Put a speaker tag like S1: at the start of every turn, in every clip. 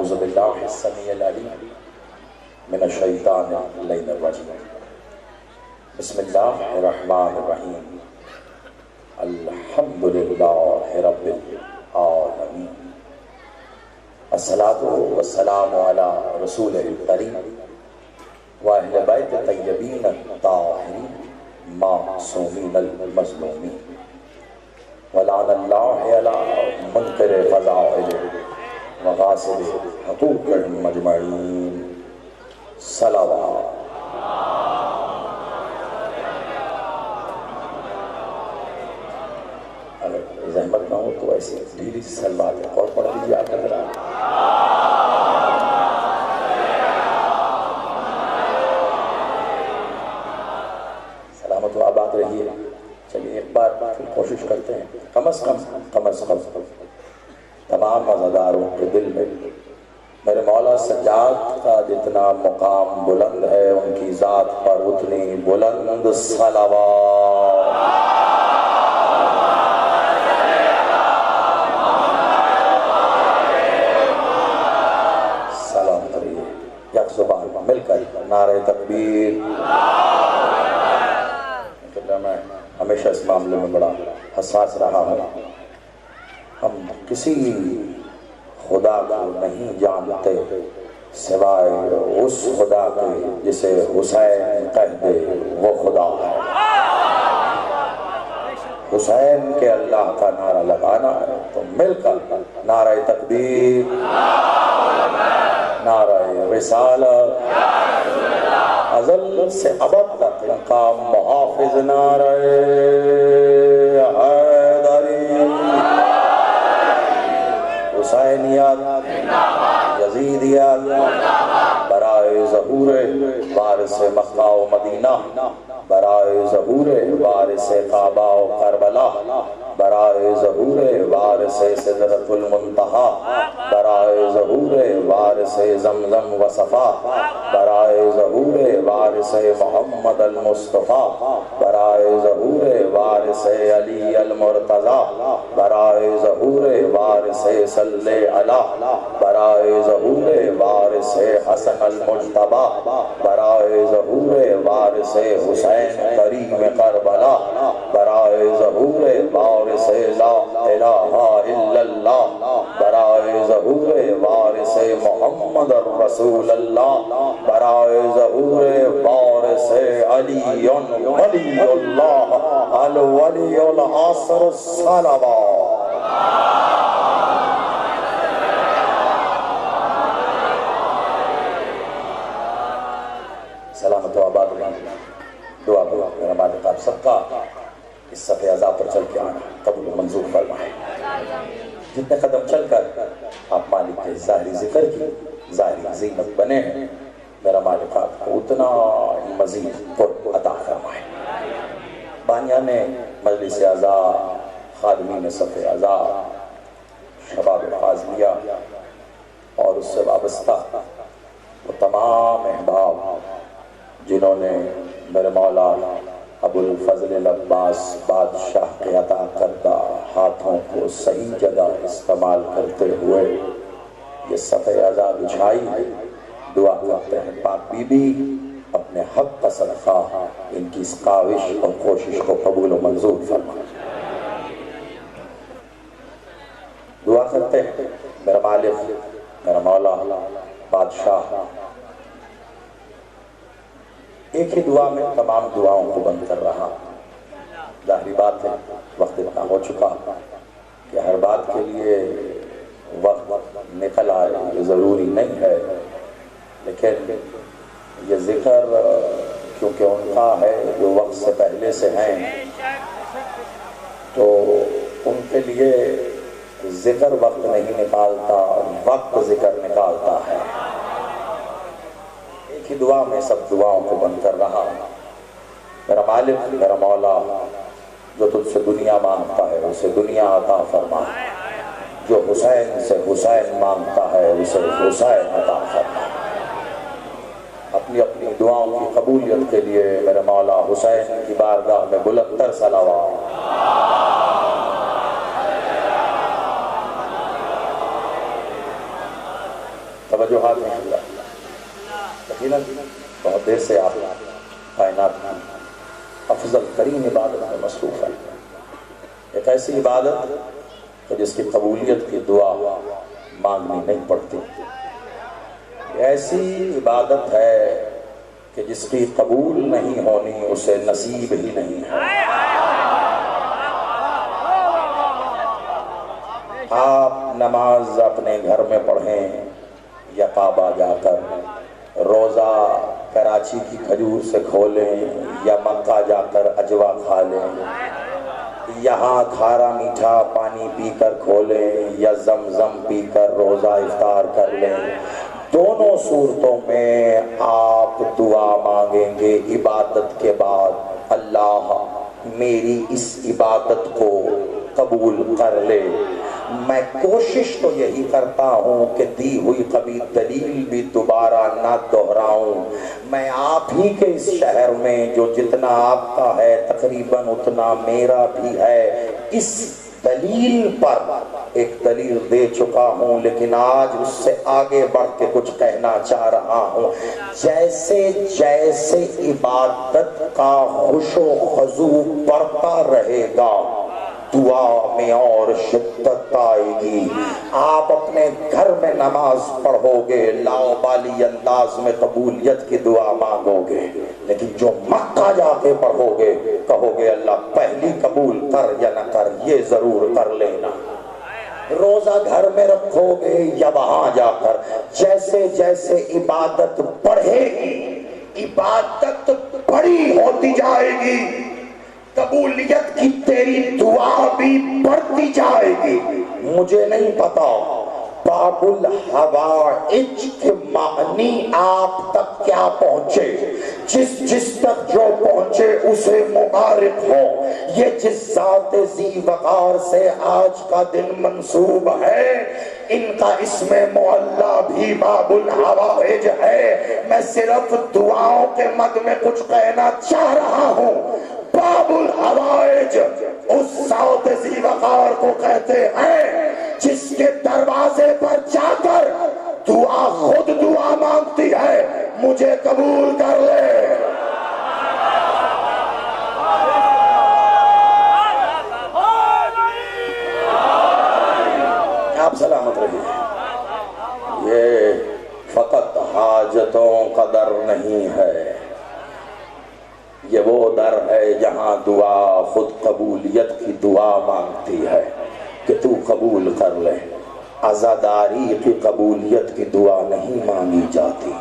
S1: اعوذ باللہ السمیع العلیم من الشیطان اللعین الرجیم بسم اللہ الرحمن الرحیم الحمدللہ رب العالمین الصلاۃ والسلام علی رسول الکریم واہل بیت طیبین الطاہرین معصومین المظلومین ولعن اللہ علی منکر فضائل وغاصب حقوق مجمعین صلوات۔ اگر زحمت نہ ہو تو ایسی ڈھیلی سی سلوات ہے اور پڑھ لیجیے آپ لگ رہا سلامت و آباد رہیے۔ چلیے ایک بار پھر کوشش کرتے ہیں کم از کم تمام مزاداروں کے دل میں میرے مولا سجاد کا جتنا مقام بلند ہے ان کی ذات پر اتنی بلند صلوات۔ سلام کریے یک زبان مل کر نعرہ تکبیر۔ میں ہمیشہ اس معاملے میں بڑا حساس رہا ہوں۔ ہم کسی خدا کو نہیں جانتے سوائے اس خدا کے جسے حسین کہہ دے وہ خدا ہے۔ حسین کے اللہ کا نعرہ لگانا ہے تو مل کر نعرہ تکبیر، نعرہ رسالت، ازل سے ابد تک کا محافظ نعرہ حیدری، حسینیت، یزیدیت، برائے ظہور وارث مکہ و مدینہ، برائے ظہور وارث کعبہ و کربلا، برائے ظہور وارث سدرۃ المنتہا، برائے ظہور وارث زمزم و صفا، برائے ظہور وارث محمد المصطفیٰ، برائے ظہور وارث علی المرتضیٰ، برائے ظہور وارث صلی علی، برائے ظہور وارث حسن المجتبیٰ، برائے ظہور وارث حسین کریم کربلا، برائے ظہور وارث لا الہ الا اللہ، برائے ظہور وارث محمد الرسول اللہ، برائے ظہور وارث علی ولی اللہ الولی العصر صلوات۔ سلامت و آباد رہیے۔ دعا کرو میرا مالک آپ سب کا اس صفحے عزا پر چل کے آنا قبول و منظور فرمائے۔ جتنے قدم چل کر آپ مالک کے ظاہری ذکر کی ظاہری زینت بنے ہیں، میرا مالک آپ کو اتنا مزید قرب عطا فرمائے۔ بانیان مجلس اعضا، خادمین صف اعضا، شباب فاضلیہ اور اس سے وابستہ وہ تمام احباب جنہوں نے میرے مولا ابو الفضل العباس بادشاہ کے عطا کردہ ہاتھوں کو صحیح جگہ استعمال کرتے ہوئے یہ صفحہ اعضا بچھائی ہے، دعا کرتے ہیں پاک بی بی اپنے حق کا صدقہ ان کی اس کاوش اور کوشش کو قبول و منظور فرمائے۔ دعا کرتے ہیں میرا مالک میرا مولا بادشاہ ایک ہی دعا میں تمام دعاؤں کو بند کر رہا۔ ظاہری بات ہے وقت اتنا ہو چکا کہ ہر بات کے لیے وقت نکل آئے یہ ضروری نہیں ہے، لیکن یہ ذکر کیونکہ ان کا ہے جو وقت سے پہلے سے ہیں تو ان کے لیے ذکر وقت نہیں نکالتا، وقت ذکر نکالتا ہے۔ ایک ہی دعا میں سب دعاؤں کو بند کر رہا۔ میرا مالک میرا مولا جو تجھ سے دنیا مانگتا ہے اسے دنیا عطا فرما، جو حسین سے حسین مانگتا ہے اسے حسین عطا فرما۔ اپنی اپنی دعاؤں کی قبولیت کے لیے میرے مولا حسین کی بارگاہ میں بلند تر صلوات۔ وجوہات ہیں اللہ، یقیناً بہت دیر سے آپ کائنات کی افضل ترین عبادت میں مصروف ہے، ایک ایسی عبادت کہ جس کی قبولیت کی دعا مانگنی نہیں پڑتی، ایسی عبادت ہے کہ جس کی قبول نہیں ہونی اسے نصیب ہی نہیں ہے۔ آپ نماز اپنے گھر میں پڑھیں یا کعبہ جا کر، روزہ کراچی کی کھجور سے کھولیں یا مکہ جا کر اجوا کھا لیں، یہاں کھارا میٹھا پانی پی کر کھولیں یا زمزم پی کر روزہ افطار کر لیں، دونوں صورتوں میں آپ دعا مانگیں گے عبادت کے بعد، اللہ میری اس عبادت کو قبول کر لے۔ میں کوشش تو یہی کرتا ہوں کہ دی ہوئی کبھی دلیل بھی دوبارہ نہ دہراؤں، میں آپ ہی کے اس شہر میں جو جتنا آپ کا ہے تقریباً اتنا میرا بھی ہے، اس دلیل پر ایک دلیل دے چکا ہوں، لیکن آج اس سے آگے بڑھ کے کچھ کہنا چاہ رہا ہوں۔ جیسے جیسے عبادت کا خشوع و خضوع بڑھتا رہے گا دعا میں اور شدت آئے گی۔ آپ اپنے گھر میں نماز پڑھو گے، لاؤبالی انداز میں قبولیت کی دعا مانگو گے، لیکن جو مکہ جا کے پڑھو گے کہو گے اللہ پہلی قبول کر یا نہ کر یہ ضرور کر لینا۔ روزہ گھر میں رکھو گے یا وہاں جا کر، جیسے جیسے عبادت بڑھے گی عبادت بڑی ہوتی جائے گی، قبولیت کی تیری دعا بھی بڑھتی جائے گی۔ مجھے نہیں پتا باب الحوائج کے معنی آپ تک کیا پہنچے، جس تک جو پہنچے اسے مبارک ہو۔ یہ جس ذات ذی وقار سے آج کا دن منسوب ہے ان کا اسم معلیٰ بھی باب الحوائج ہے۔ میں صرف دعاؤں کے مد میں کچھ کہنا چاہ رہا ہوں۔ باب الحوائج اس ذات ذی وقار کو کہتے ہیں جس کے دروازے پر جا کر دعا خود دعا مانگتی ہے، مجھے قبول کر لے۔ آپ سلامت رہیے۔ یہ فقط حاجتوں کا در نہیں ہے، یہ وہ در ہے جہاں دعا خود قبولیت کی دعا مانگتی ہے کہ تو قبول کر لے۔ عزاداری کی قبولیت کی دعا نہیں مانگی جاتی،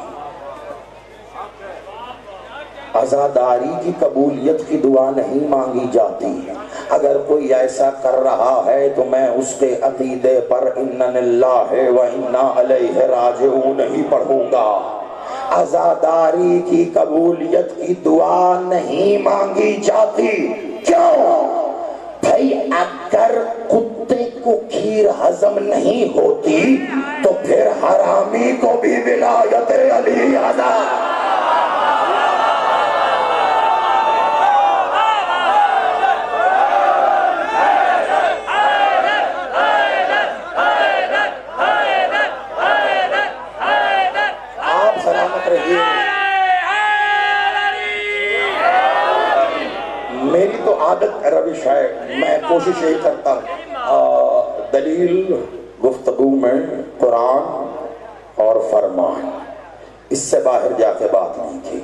S1: عزاداری کی قبولیت کی دعا نہیں مانگی جاتی۔ اگر کوئی ایسا کر رہا ہے تو میں اس کے عقیدے پر اِنَّ لِلَّهِ وَإِنَّا عَلَيْهِ رَاجِعُونَ نہیں پڑھوں گا۔ عزاداری کی قبولیت کی دعا نہیں مانگی جاتی، کیوں؟ بھائی اگر کتے کو کھیر ہضم نہیں ہوتی تو پھر حرامی کو بھی ولایت علی عطا۔ آپ سلامت رہیے۔ میری تو عادت روش ہے، میں کوشش یہی کرتا ہوں دلیل گفتگو میں قرآن اور فرمان، اس سے باہر جا کے بات نہیں کی۔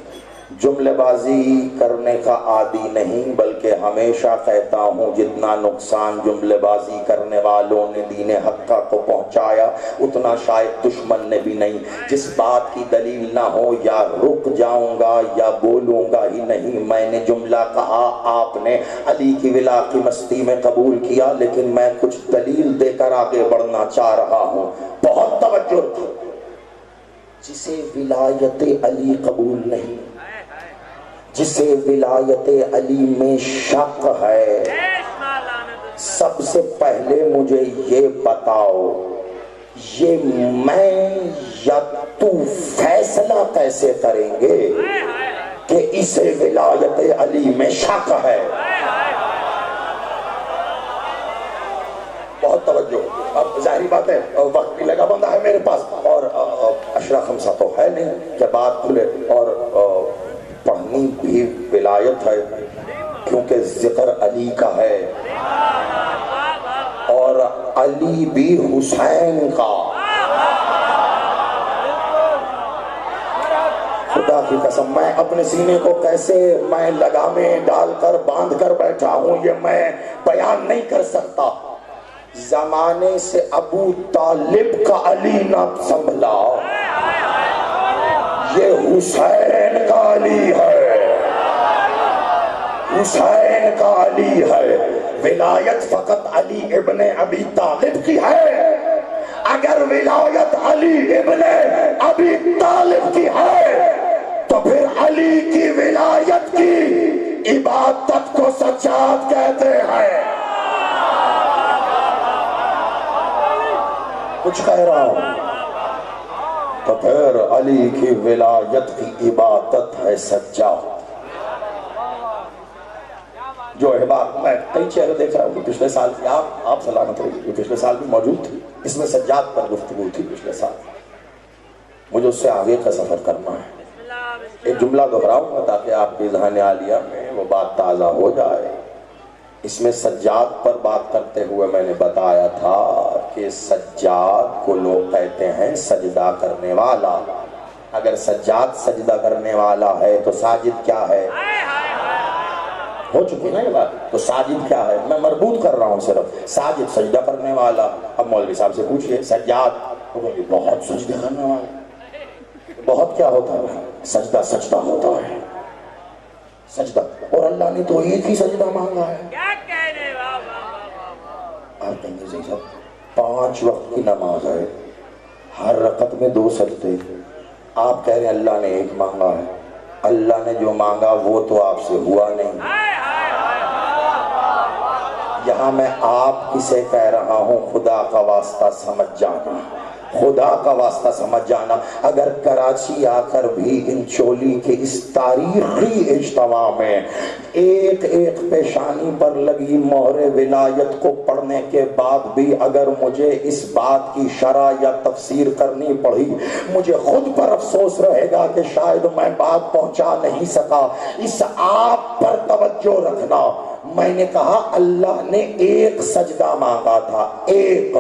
S1: جملے بازی کرنے کا عادی نہیں، بلکہ ہمیشہ کہتا ہوں جتنا نقصان جملے بازی کرنے والوں نے دین حقہ کو پہنچایا اتنا شاید دشمن نے بھی نہیں۔ جس بات کی دلیل نہ ہو یا رک جاؤں گا یا بولوں گا ہی نہیں۔ میں نے جملہ کہا، آپ نے علی کی ولا کی مستی میں قبول کیا، لیکن میں کچھ دلیل دے کر آگے بڑھنا چاہ رہا ہوں۔ بہت توجہ تھی۔ جسے ولایت علی قبول نہیں، جسے ولایت علی میں شک ہے، سب سے پہلے مجھے یہ بتاؤ یہ میں یا تو فیصلہ کیسے کریں گے کہ اسے ولایت علی میں شک ہے؟ بہت بہت توجہ. اب ظاہری بات ہے وقت بھی لگا بندہ ہے میرے پاس اور اشرا خمسہ تو ہے نہیں کہ بات کھلے, اور پڑھنی بھی ولایت ہے کیونکہ ذکر علی کا ہے اور علی بھی حسین کا. خدا کی قسم میں اپنے سینے کو کیسے میں لگامیں ڈال کر باندھ کر بیٹھا ہوں یہ میں بیان نہیں کر سکتا. زمانے سے ابو طالب کا علی نہ سنبھلا, یہ حسین کا علی ہے, حسین کا علی ہے. ولایت فقط علی ابن ابی طالب کی ہے. اگر ولایت علی ابن ابی طالب کی ہے تو پھر علی کی ولایت کی عبادت کو سجاد کہتے ہیں. کچھ کہہ رہا ہوں تو پھر علی کی ولایت کی عبادت ہے سجاد. جو عبادت میں کئی چہرے دیکھ رہا ہوں پچھلے سال کی, آپ سلامت رہیے, پچھلے سال بھی موجود تھی, اس میں سجاد پر گفتگو تھی پچھلے سال. مجھے اس سے آگے کا سفر کرنا ہے. ایک جملہ دہراؤں گا تاکہ آپ کے ذہن عالیہ میں وہ بات تازہ ہو جائے. اس میں سجاد پر بات کرتے ہوئے میں نے بتایا تھا کہ سجاد کو لوگ کہتے ہیں سجدہ کرنے والا. اگر سجاد سجدہ کرنے والا ہے تو ساجد کیا ہے؟ ہو چکی نا یہ بات. تو ساجد کیا ہے؟ میں مربوط کر رہا ہوں صرف. ساجد سجدہ کرنے والا. اب مولوی صاحب سے پوچھئے سجاد, بہت سجدہ کرنے والا. بہت کیا ہوتا ہے؟ سجدہ سجدہ ہوتا ہے, سجدہ. اور اللہ نے تو ایک ہی سجدہ مانگا ہے. آپ کہیں گے صاحب 5 وقت کی نماز ہے, ہر رکعت میں 2 سجدے. آپ کہہ رہے ہیں اللہ نے ایک مانگا ہے. اللہ نے جو مانگا وہ تو آپ سے ہوا نہیں. یہاں میں آپ کسے کہہ رہا ہوں, خدا کا واسطہ سمجھ جانا, خدا کا واسطہ سمجھ جانا. اگر کراچی آ کر بھی ان چولی کے اس تاریخی اجتماع میں ایک ایک پیشانی پر لگی مہر ولایت کو پڑھنے کے بعد بھی اگر مجھے اس بات کی شرح یا تفسیر کرنی پڑی, مجھے خود پر افسوس رہے گا کہ شاید میں بات پہنچا نہیں سکا. اس آپ پر توجہ رکھنا. میں نے کہا اللہ نے ایک سجدہ مانگا تھا, ایک.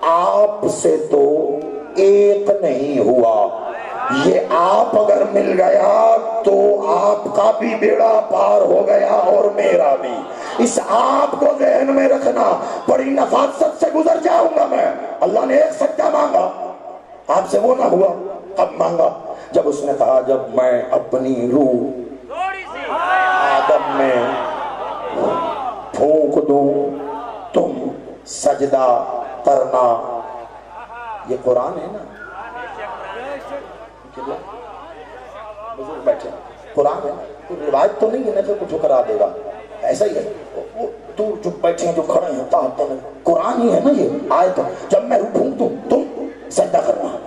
S1: آپ سے تو ایک نہیں ہوا. یہ آپ اگر مل گیا تو آپ کا بھی بیڑا پار ہو گیا اور میرا بھی. اس آپ کو ذہن میں رکھنا. بڑی نفاست سے گزر جاؤں گا میں. اللہ نے ایک سجدہ مانگا, آپ سے وہ نہ ہوا. کب مانگا؟ جب اس نے کہا جب میں اپنی روح آدم میں پھونک دوں تم سجدہ کرنا. یہ قرآن ہے نا, بیٹھے قرآن ہے, کوئی روایت تو نہیں ہے نا کہ کچھ کرا دے گا. ایسا ہی ہے, تو جو بیٹھے ہیں جو کھڑے ہیں قرآن ہی ہے نا یہ آیت. جب میں پھونک دوں تم سجدہ کرنا.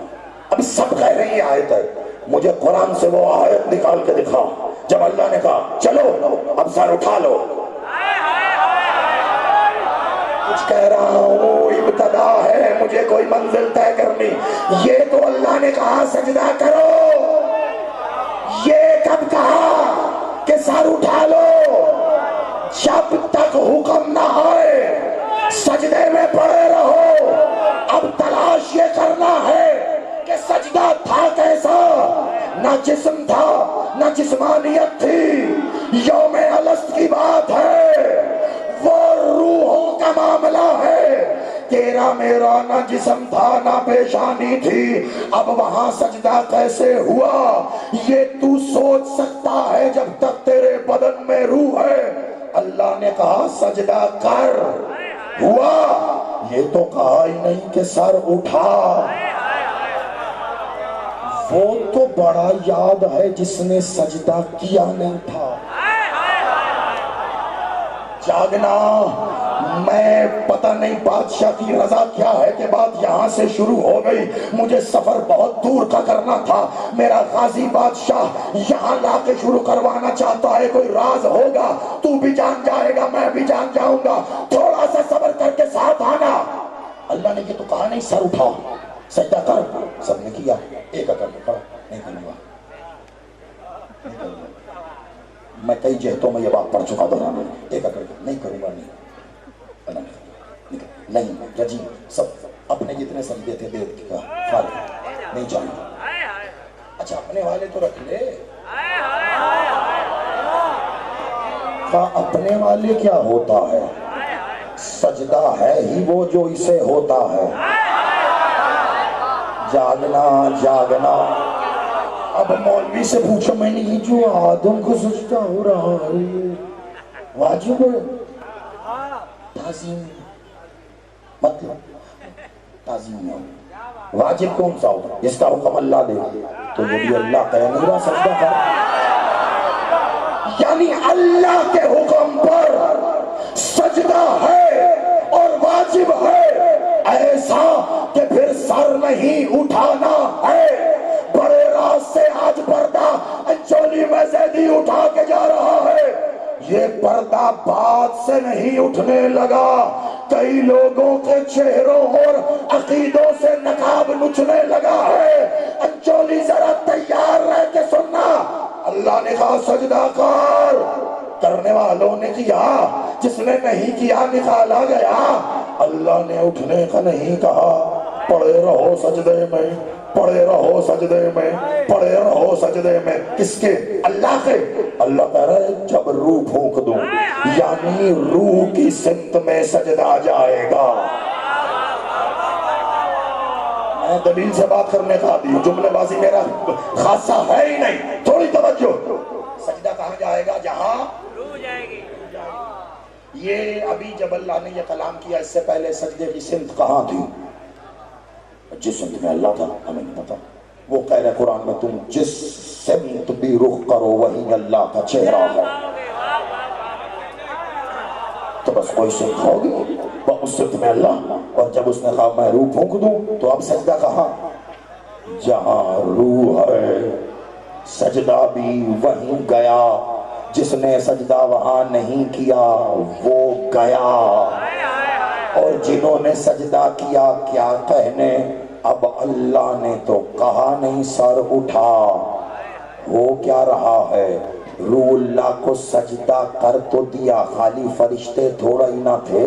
S1: اب سب کہہ رہے ہیں یہ آیت ہے. مجھے قرآن سے وہ آیت نکال کے دکھا جب اللہ نے کہا چلو اب سر اٹھا لو. کچھ کہہ رہا ہوں, ابتدا ہے, مجھے کوئی منزل طے کرنی. یہ تو اللہ نے کہا سجدہ کرو, یہ کب کہا کہ سر اٹھا لو؟ جب تک حکم نہ آئے سجدے میں پڑے رہو. اب تلاش یہ کرنا ہے کہ سجدہ تھا کیسا. نہ جسم تھا نہ جسمانیت تھی, یوم الست کی بات ہے. وہ روحوں کا معاملہ ہے. تیرا میرا نہ جسم تھا نہ پیشانی تھی. اب وہاں سجدہ کیسے ہوا یہ تو سوچ سکتا ہے جب تک تیرے بدن میں روح ہے. اللہ نے کہا سجدہ کر, ہوا. یہ تو کہا ہی نہیں کہ سر اٹھا. وہ تو بڑا یاد ہے جس نے سجدہ کیا نہیں تھا. جاگنا. میں پتہ نہیں بادشاہ کی رضا کیا ہے کہ بات یہاں سے شروع ہو گئی. مجھے سفر بہت دور کا کرنا تھا. میرا غازی بادشاہ یہاں لا کے شروع کروانا چاہتا ہے. کوئی راز ہوگا تو بھی جان جائے گا, میں بھی جان جاؤں گا. تھوڑا سا صبر کر کے ساتھ آنا. نہیں سر اٹھا سجدہ کر. سب نے کیا. ایک اکڑ کے کھڑا نہیں کروں گا میں کئی جہتوں میں یہ بات پڑھ چکا دہرانے. ایک اکڑ کے نہیں کروں گا نہیں رجی سب اپنے جتنے سجدے تھے دے کا فارغ نہیں چاہیے. اچھا اپنے والے تو رکھ لے. اپنے والے کیا ہوتا ہے؟ سجدہ ہے ہی وہ جو اسے ہوتا ہے. جاگنا جاگنا. اب مولوی سے پوچھو میں نے یہ جو آدم کو سجدہ ہو رہا ہے واجب ہے؟ تعظیم مطلب تعظیم ہے. واجب کون سا ہوتا جس کا حکم اللہ دے تو یہ بھی اللہ کہے میرا سجدہ کر. یعنی اللہ کے حکم پر سجدہ ہے اور واجب ہے ایسا کہ پھر سر نہیں اٹھانا ہے. بڑے راز سے آج پردہ انچولی میں زیدی اٹھا کے جا رہا ہے. یہ پردہ بات سے نہیں اٹھنے لگا. کئی لوگوں کے چہروں اور عقیدوں سے نقاب نچنے لگا ہے. انچولی ذرا تیار رہ کے سننا. اللہ نے کہا سجدہ کر. کرنے والوں نے کیا. جس نے نہیں کیا نکالا گیا. اللہ نے اٹھنے کا نہیں کہا. پڑے رہو سجدے میں پڑے رہو سجدے میں پڑے رہو سجدے میں. کس کے؟ اللہ کے. اللہ کہہ رہا ہے جب روح پھونک دوں یعنی روح کی سمت میں سجدہ جائے گا. میں دلیل سے بات کرنے کا عادی ہوں. جملے بازی میرا خاصہ ہے ہی نہیں. تھوڑی توجہ. سجدہ کہاں جائے گا؟ جہاں روح جائے گی. یہ ابھی جب اللہ نے یہ کلام کیا اس سے پہلے سجدے کی سمت کہاں تھی؟ جس سمت میں اللہ تھا ہمیں نہیں پتا. وہ کہہ رہے قرآن میں تم جس سمت بھی رخ کرو وہی اللہ کا چہرہ ہے. تو بس کوئی سمت ہوگی اس سمت میں اللہ. اور جب اس نے کہا میں روح پھونک دوں تو اب سجدہ کہاں؟ جہاں روح ہے. سجدہ بھی وہیں گیا. جس نے سجدہ وہاں نہیں کیا وہ گیا. اور جنہوں نے سجدہ کیا کیا کہنے. اب اللہ نے تو کہا نہیں سر اٹھا. ہو کیا رہا ہے؟ روح اللہ کو سجدہ کر تو دیا. خالی فرشتے تھوڑا ہی نہ تھے.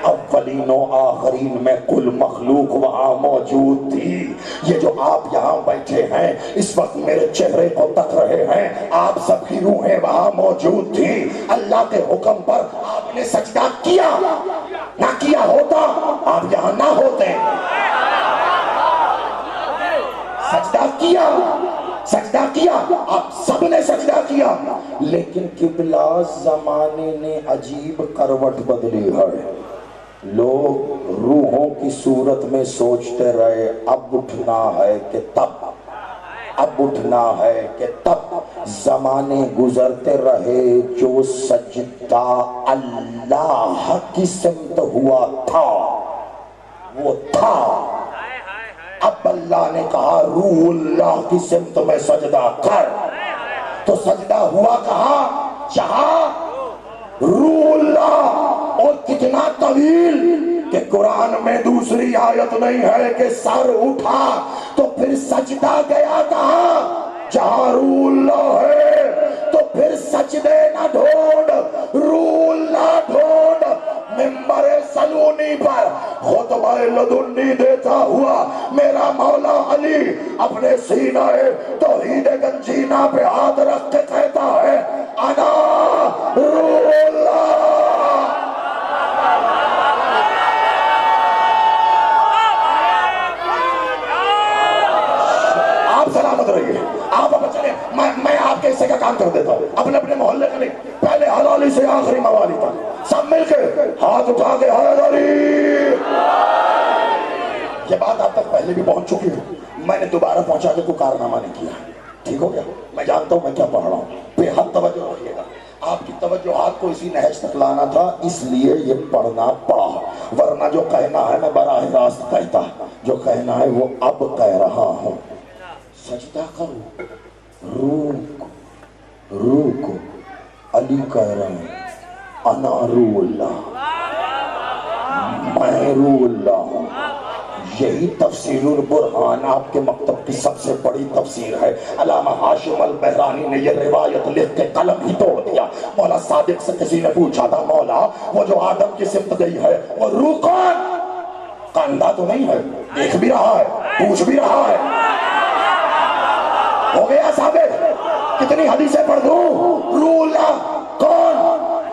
S1: اولین و آخرین میں کل مخلوق وہاں موجود تھی. یہ جو آپ یہاں بیٹھے ہیں اس وقت میرے چہرے کو تک رہے ہیں آپ سب کی روحیں وہاں موجود تھی. اللہ کے حکم پر آپ نے سجدہ کیا. نہ کیا ہوتا آپ یہاں نہ ہوتے. سجدہ کیا سجدہ کیا آپ سب نے سجدہ کیا. لیکن قبلہ زمانے نے عجیب کروٹ بدلی ہے. لوگ روحوں کی صورت میں سوچتے رہے اب اٹھنا ہے کہ تب اب اٹھنا ہے کہ تب. زمانے گزرتے رہے جو سجدہ اللہ کی سمت ہوا تھا وہ تھا. اب اللہ نے کہا روح اللہ کی سمت میں سجدہ کر. تو سجدہ ہوا کہاں؟ جہاں روح اللہ. اور کتنا طویل کہ قرآن میں دوسری آیت نہیں ہے کہ سر اٹھا. تو پھر سجدہ گیا کہاں؟ جہاں روح اللہ ہے. تو پھر سجدے نہ ڈھونڈ روح اللہ ڈھونڈ. ممبر سلونی پر خطبہ لدنی دیتا ہوا میرا مولا علی اپنے سینہ توحید گنجینہ پہ ہاتھ رکھ کے کہتا ہے انا روح اللہ. آپ سلامت رہیے. آپ اب چلے میں آپ کے حصے کا کام کر دیتا ہوں. اپنے اپنے محلے کا نہیں پہلے حلالی سے آخری موالی تک سب مل کے ہاتھ اٹھا کے حیدری. یہ بات آپ تک پہلے بھی پہنچ چکی ہے. میں نے دوبارہ پہنچا کے کوئی کارنامہ نہیں کیا. ٹھیک ہو گیا؟ میں جانتا ہوں میں کیا پڑھ رہا ہوں. بے حد توجہ رکھیے گا. آپ کی توجہات کو اسی نہج تک لانا تھا اس لیے یہ پڑھنا پڑا. ورنہ جو کہنا ہے میں براہ راست کہتا. جو کہنا ہے وہ اب کہہ رہا ہوں. سجدہ کرو روح کو علی کہہ رہے ہیں انا روح اللہ. میں روح اللہ ہوں. یہی تفسیر البرہان آپ کے مکتب کی سب سے بڑی تفسیر ہے. علامہ ہاشم البحرانی نے یہ روایت لکھ کے قلم ہی توڑ دیا. مولا صادق سے کسی نے پوچھا تھا مولا وہ جو آدم کی سمت گئی ہے وہ روح کون؟ کاندھا تو نہیں ہے، دیکھ بھی رہا ہے، پوچھ بھی رہا ہے. ہو گیا ثابت. کتنی حدیثیں پڑھ دوں؟ روح اللہ کون؟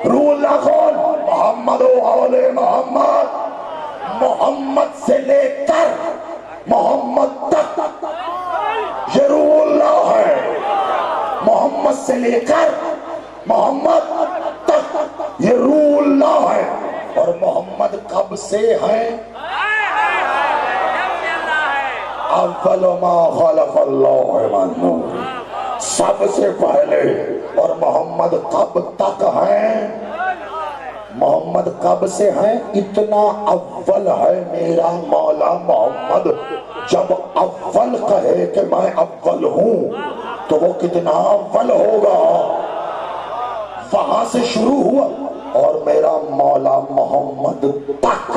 S1: روح اللہ کون؟ محمد و آل محمد. محمد سے لے کر محمد تک یہ روح اللہ ہے. محمد سے لے کر محمد تک یہ روح اللہ ہے. اور محمد کب سے ہیں؟ اول ما خلق اللہ من نور، سب سے پہلے. اور محمد کب تک ہیں؟ محمد کب سے ہیں؟ اتنا اول ہے میرا مولا محمد. جب اول کہے کہ میں اول ہوں تو وہ کتنا اول ہوگا. وہاں سے شروع ہوا. اور میرا مولا محمد تک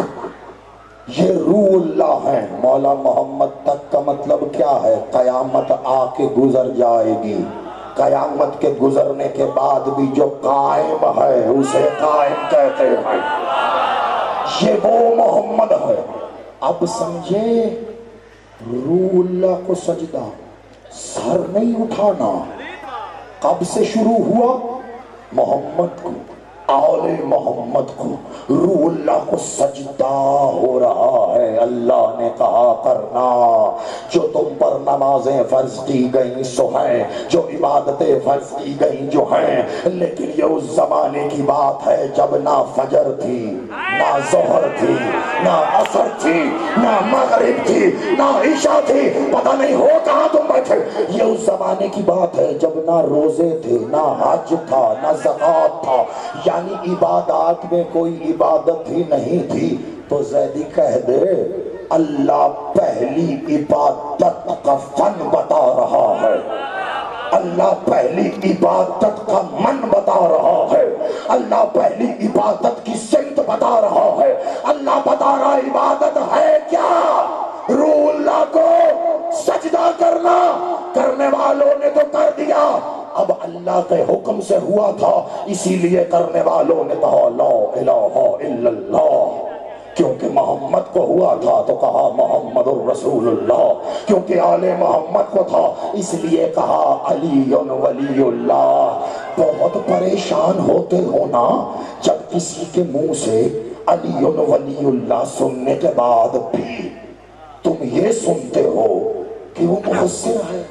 S1: یہ روح اللہ ہے. مولا محمد تک کا مطلب کیا ہے؟ قیامت آ کے گزر جائے گی. قیامت کے گزرنے کے بعد بھی جو قائم ہے اسے قائم کہتے ہیں. یہ وہ محمد ہے. اب سمجھے، روح اللہ کو سجدہ سر نہیں اٹھانا. کب سے شروع ہوا؟ محمد کو، آل محمد کو. روح اللہ کو سجدہ ہو رہا ہے. اللہ نے کہا کرنا جو تم پر نمازیں فرض کی گئیں سو ہیں، جو عبادتیں فرض کی گئیں جو ہیں. لیکن یہ اس زمانے کی بات ہے جب نہ فجر تھی، نہ ظہر تھی، نہ عصر تھی، نہ مغرب تھی، نہ عشاء تھی. پتہ نہیں ہو کہاں تم بیٹھے. یہ اس زمانے کی بات ہے جب نہ روزے تھے، نہ حج تھا، نہ زکوٰۃ تھا. یعنی عبادات میں کوئی عبادت ہی نہیں تھی. تو زیدی کہہ دے اللہ پہلی عبادت کا فن بتا رہا ہے. اللہ پہلی عبادت کا من بتا رہا ہے. اللہ پہلی عبادت کی سمت بتا رہا ہے. اللہ بتا رہا عبادت ہے کیا؟ روح اللہ کو سجدہ کرنا. کرنے والوں نے تو کر دیا. اب اللہ کے حکم سے ہوا تھا اسی لیے کرنے والوں نے کہا لا الہ الا اللہ. کیونکہ محمد کو ہوا تھا تو کہا محمد الرسول اللہ. کیونکہ آل محمد کو تھا اس لیے کہا علی ولی اللہ. بہت پریشان ہوتے ہو نا جب کسی کے منہ سے علی ولی اللہ سننے کے بعد بھی تم یہ سنتے ہو کہ وہ مفسر ہے.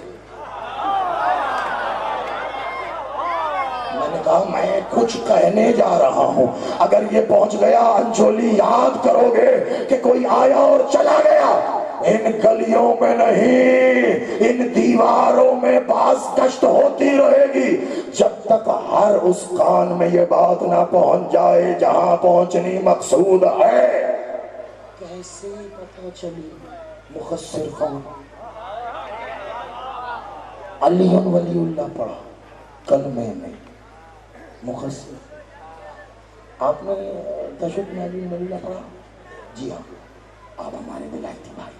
S1: میں کچھ کہنے جا رہا ہوں، اگر یہ پہنچ گیا انجولی یاد کرو گے کہ کوئی آیا اور چلا گیا. ان گلیوں میں نہیں، ان دیواروں میں باز گشت ہوتی رہے گی جب تک ہر اس کان میں یہ بات نہ پہنچ جائے جہاں پہنچنی مقصود ہے. کیسے پتہ چلی مخسر کون؟ علی ولی اللہ پڑھا کلمے میں مخصر. آپ نے تشہد میں علی ولی اللہ پڑھا؟ جی ہاں. آپ ہمارے ولایتی بھائی.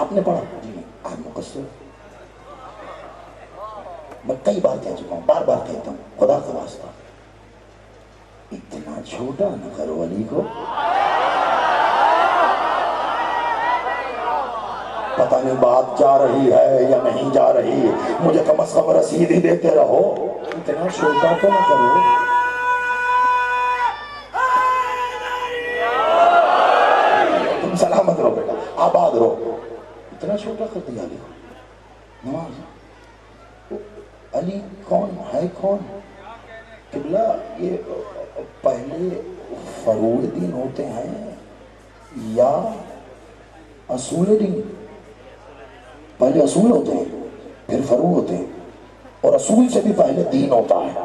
S1: آپ نے پڑھا؟ جی آپ مقصر. میں کئی بار کہہ چکا ہوں، بار بار کہتا ہوں، خدا کا واسطہ اتنا چھوٹا نہ کرو علی کو. پتہ نہیں بات جا رہی ہے یا نہیں جا رہی، مجھے کم از کم رسید ہی دیتے رہو. اتنا چھوٹا تو نہ کرو. تم سلامت رہو بیٹا، آباد رہو. اتنا چھوٹا کر دیا علی کو. نماز علی کون ہے؟ کون قبلہ؟ یہ پہلے فروع دین ہوتے ہیں یا اصول دین؟ پہلے اصول ہوتے ہیں پھر فروع ہوتے ہیں، اور اصول سے بھی پہلے دین ہوتا ہے.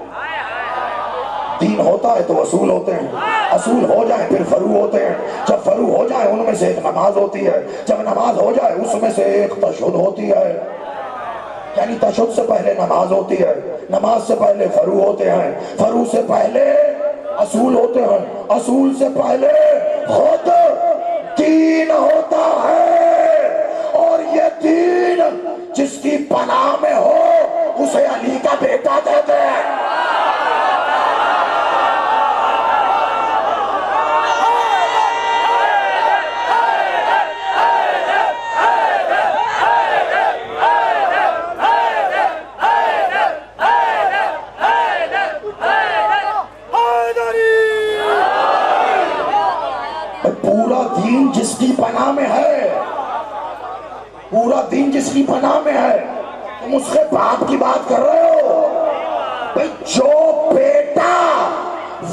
S1: دین ہوتا ہے تو اصول ہوتے ہیں، اصول ہو جائیں پھر فروع ہوتے ہیں. جب فروع ہو جائے ان میں سے ایک نماز ہوتی ہے، جب نماز ہو جائے اس میں سے ایک تشہد ہوتی ہے. یعنی تشہد سے پہلے نماز ہوتی ہے، نماز سے پہلے فروع ہوتے ہیں، فروع سے پہلے اصول ہوتے ہیں، اصول سے پہلے خود دین ہوتا ہے، اور یہ دین جس کی پناہ میں ہو اسے علی کا بیٹا کہتے ہیں۔ پورا دین جس کی پناہ میں ہے، پورا دین جس کی پناہ میں ہے، تم اس کے باپ کی بات کر رہے ہو؟ بھئی جو بیٹا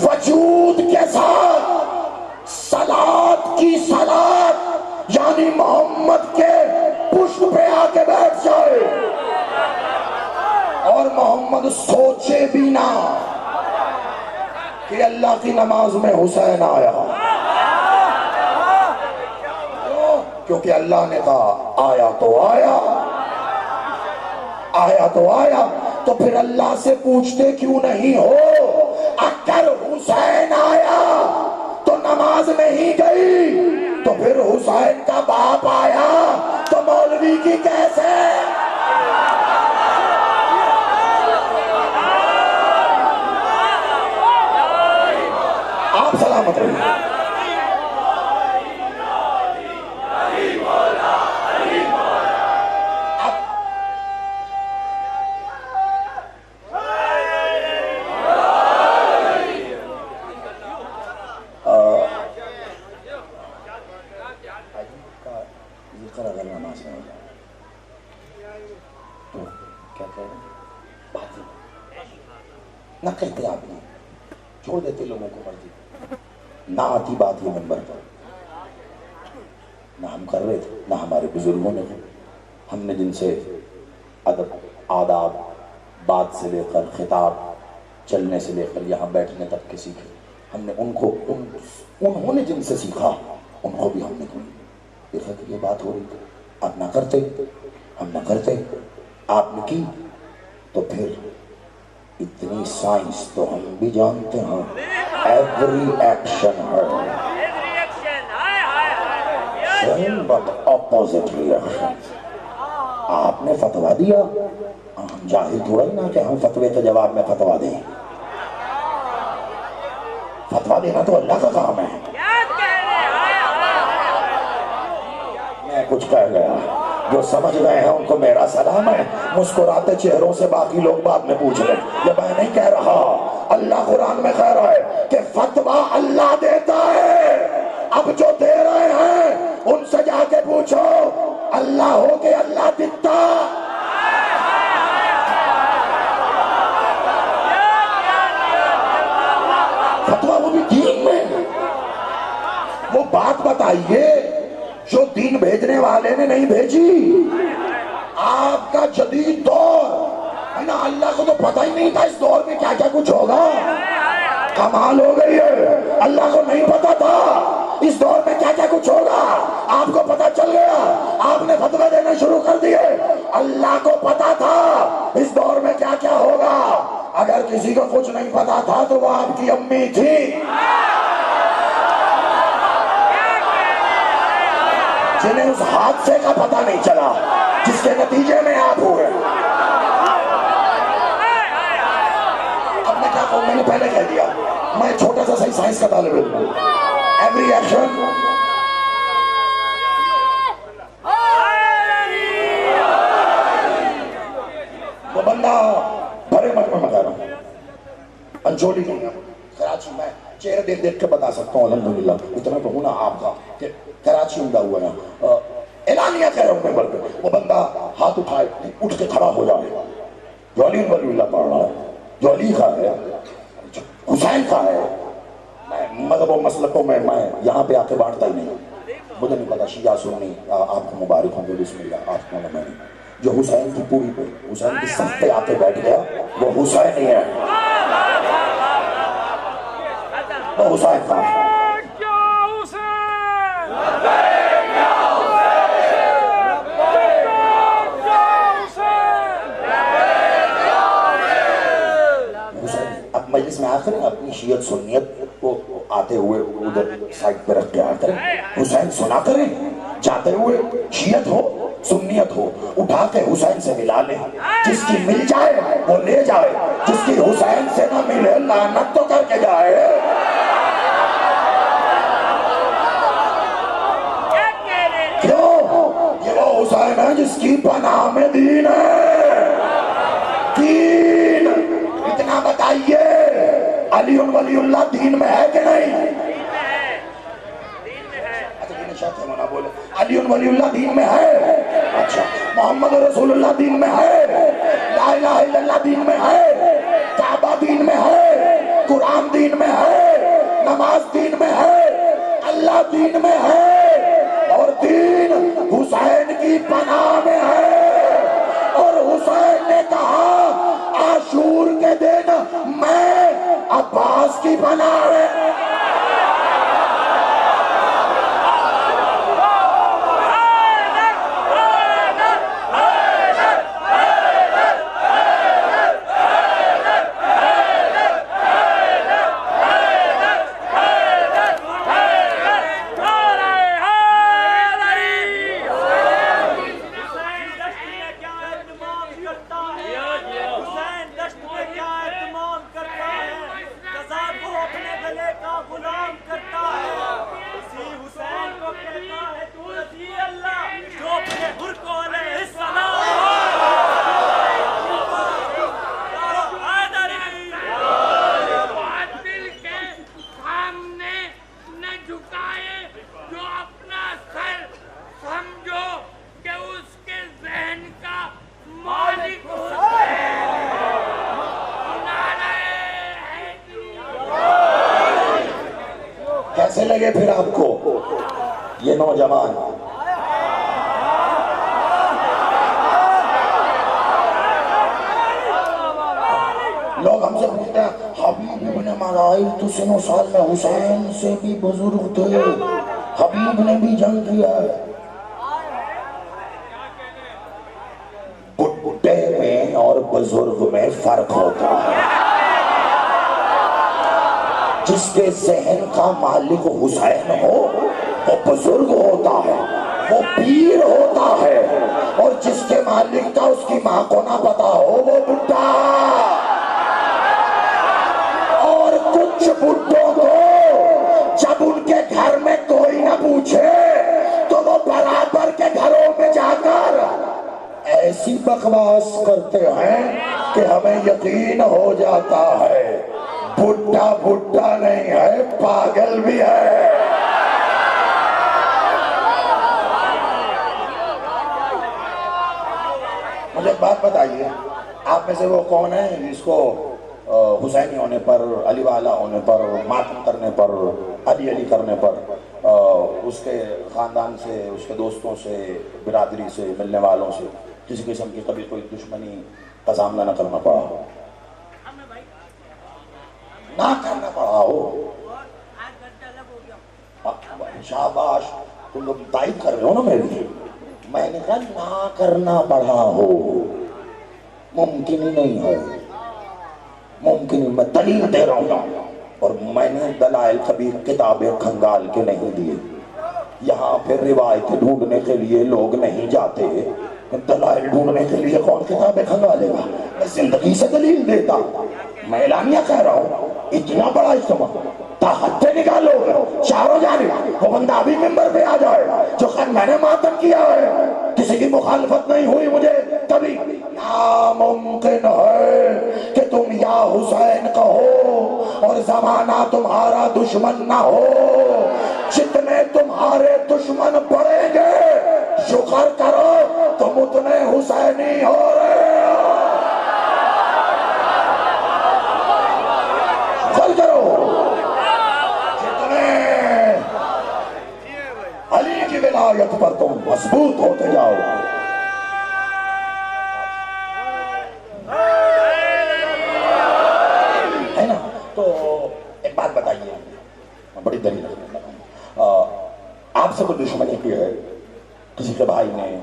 S1: وجود کے ساتھ صلات کی صلات یعنی محمد کے پشت پہ آ کے بیٹھ جائے اور محمد سوچے بھی نہ کہ اللہ کی نماز میں حسین آیا، کیونکہ اللہ نے کہا آیا تو آیا، آیا تو آیا، تو پھر اللہ سے پوچھتے کیوں نہیں ہو؟ اگر حسین آیا تو نماز نہیں گئی، تو پھر حسین کا باپ آیا تو مولوی کی کیسے؟ آپ سلامت رہیے۔ نہ کہتے آپ نے، چھوڑ دیتے لوگوں کو مرضی، نہ آتی بات یہ منبر پر، نہ ہم کر رہے تھے نہ ہمارے بزرگوں نے، ہم نے جن سے ادب آداب بات سے لے کر خطاب چلنے سے لے کر یہاں بیٹھنے تک کے سیکھے، ہم نے ان کو انہوں نے جن سے سیکھا ان کو بھی ہم نے دیکھا کہ یہ بات ہو رہی تھی، آپ نہ کرتے، ہم نہ کرتے، آپ نے کی، تو پھر اتنی سائنس تو ہم بھی جانتے ہیں، ایوری ایکشن ہے سیم بٹ اپوزٹ ریئیکشن۔ آپ نے فتویٰ دیا، ہم جاہل تھوڑا ہی نہ کہ ہم فتوے کے جواب میں فتویٰ دیں، فتویٰ دینا تو اللہ کا کام ہے۔ میں کچھ کہہ گیا، جو سمجھ گئے ہیں ان کو میرا سلام ہے، مسکراتے چہروں سے باقی لوگ بعد میں پوچھ رہے، یہ میں نہیں کہہ رہا، اللہ قرآن میں کہہ رہا ہے کہ فتویٰ اللہ دیتا ہے، اب جو دے رہے ہیں ان سے جا کے پوچھو اللہ ہو کہ اللہ دیتا؟ فتویٰ وہ بھی دین میں، وہ بات بتائیے جو دین بھیجنے والے نے نہیں بھیجی۔ آپ کا جدید دور ہے نا، اللہ کو تو پتہ ہی نہیں تھا اس دور میں کیا کیا کچھ ہوگا، کمال ہو گئی ہے، اللہ کو نہیں پتا تھا اس دور میں کیا کیا کچھ ہوگا، آپ کو پتا چل گیا، آپ نے فتوے دینے شروع کر دیے، اللہ کو پتا تھا اس دور میں کیا کیا ہوگا، اگر کسی کو کچھ نہیں پتا تھا تو وہ آپ کی امی تھی جنہیں اس حادثے کا پتہ نہیں چلا جس کے نتیجے میں آپ ہوئے۔ اب میں کیا کہوں، میں نے پہلے کہہ دیا، میں چھوٹا سا صحیح سائنس کا طالب علم ہوں، ایوری ایکشن وہ بندہ بھرے مجمع میں کہہ رہا ہوں، انجولی نہیں، کراچی میں چہرے دیکھ دیکھ کے بتا سکتا ہوں الحمدللہ، اتنا تو ہونا آپ کا کہ کراچی عمدہ ہوا ہے، اعلانیہ کہہ رہا ہوں میں بلکہ، وہ بندہ ہاتھ اٹھائے اٹھ کے کھڑا ہو جائے، جو علی ولی اللہ پڑھ رہا ہے، جو علی کا ہے، حسین کا ہے، میں مذہب و مسلکوں میں یہاں پہ آ کے بانٹتا ہی نہیں، مجھے نہیں پتا شیعہ سنی، آپ کو مبارک ہوں گے، بسم اللہ، آپ کو نہ، جو حسین کی پوری پہ حسین کی صف پہ آ کے بیٹھ گیا وہ حسین ہی ہے، وہ حسین کا ہے۔ مجلس میں آخر اپنی شیعت سنیت کو آتے ہوئے ادھر سائڈ پہ رکھ کے آیا کریں، حسین سنا کریں، جاتے ہوئے شیعت ہو سنیت ہو اٹھا کے حسین سے ملا لیں، جس کی مل جائے وہ لے جائے، جس کی حسین سے نہ ملے لعنت تو کر کے جائے۔ کیوں؟ یہ وہ حسین ہے جس کی پناہ میں دین ہے۔ دین اتنا بتائیے، علی ولی اللہ دین میں ہے کہ نہیں؟ علی ولی اللہ دین میں ہے، اچھا محمد رسول اللہ دین میں ہے، لا الہ الا اللہ دین میں ہے، کعبہ دین میں ہے، قرآن دین میں ہے، نماز دین میں ہے، اللہ دین میں ہے، اور دین حسین کی پناہ میں ہے۔ اور حسین نے کہا عاشور کے دن میں عباس کی پناہ میں۔ کیسے لگے پھر آپ کو یہ نوجوان؟ لوگ ہم سے پوچھتے ہیں حبیب ابن ملائک تو سن و سال میں حسین سے بھی بزرگ تھے، حبیب نے بھی جنگ کیا ہے۔ بڈھے میں اور بزرگ میں فرق ہوتا ہے۔ جس کے ذہن کا مالک حسین ہو وہ بزرگ ہوتا ہے، وہ پیر ہوتا ہے، اور جس کے مالک کا اس کی ماں کو نہ پتا ہو وہ بڈھا۔ اور کچھ بڈھوں کو جب ان کے گھر میں کوئی نہ پوچھے تو وہ برابر کے گھروں میں جا کر ایسی بکواس کرتے ہیں کہ ہمیں یقین ہو جاتا ہے بڈھا بڈھا نہیں ہے، پاگل بھی ہے۔ مجھے ایک بات بتائیے، آپ میں سے وہ کون ہے جس کو حسینی ہونے پر، علی والا ہونے پر، ماتم کرنے پر، علی علی کرنے پر اس کے خاندان سے، اس کے دوستوں سے، برادری سے، ملنے والوں سے کسی قسم کی کبھی کوئی دشمنی کا سامنا نہ کرنا پڑا ہو؟ نہ کرنا پڑا ہو؟ شاباش، تم لوگ تائید کر رہے ہو نا میری۔ میں نے کہا نہ کرنا پڑا ہو، ممکن ہی نہیں ہے، ممکن ہی۔ میں دلیل دے رہا ہوں، اور میں نے دلائل کبھی کتابیں کھنگال کے نہیں دیے۔ یہاں پھر روایتیں ڈھونڈنے کے لیے لوگ نہیں جاتے، دلائل ڈھونڈنے کے لیے کون کتابیں کھنگالے گا؟ میں زندگی سے دلیل دیتا ہوں۔ میں اعلانیہ کہہ رہا ہوں، اتنا بڑا اجتماع تاحتے نکالو چاروں جانب، وہ بندہ ابھی ممبر پہ آ جائے جو خیر میں نے ماتم کیا ہے، کسی کی مخالفت نہیں ہوئی مجھے کبھی۔ ناممکن ہے کہ تم یا حسین کہو اور زمانہ تمہارا دشمن نہ ہو۔ جتنے تمہارے دشمن بڑھیں گے شکر کرو تم اتنے حسینی ہو رہے ہو۔ شکر کرو جتنے علی کی ولایت پر تم مضبوط ہوتے جاؤ۔ ہے نا؟ تو ایک بات بتائیے، بڑی دلیل آپ سے کوئی دشمنی کی ہے کسی کے بھائی نے،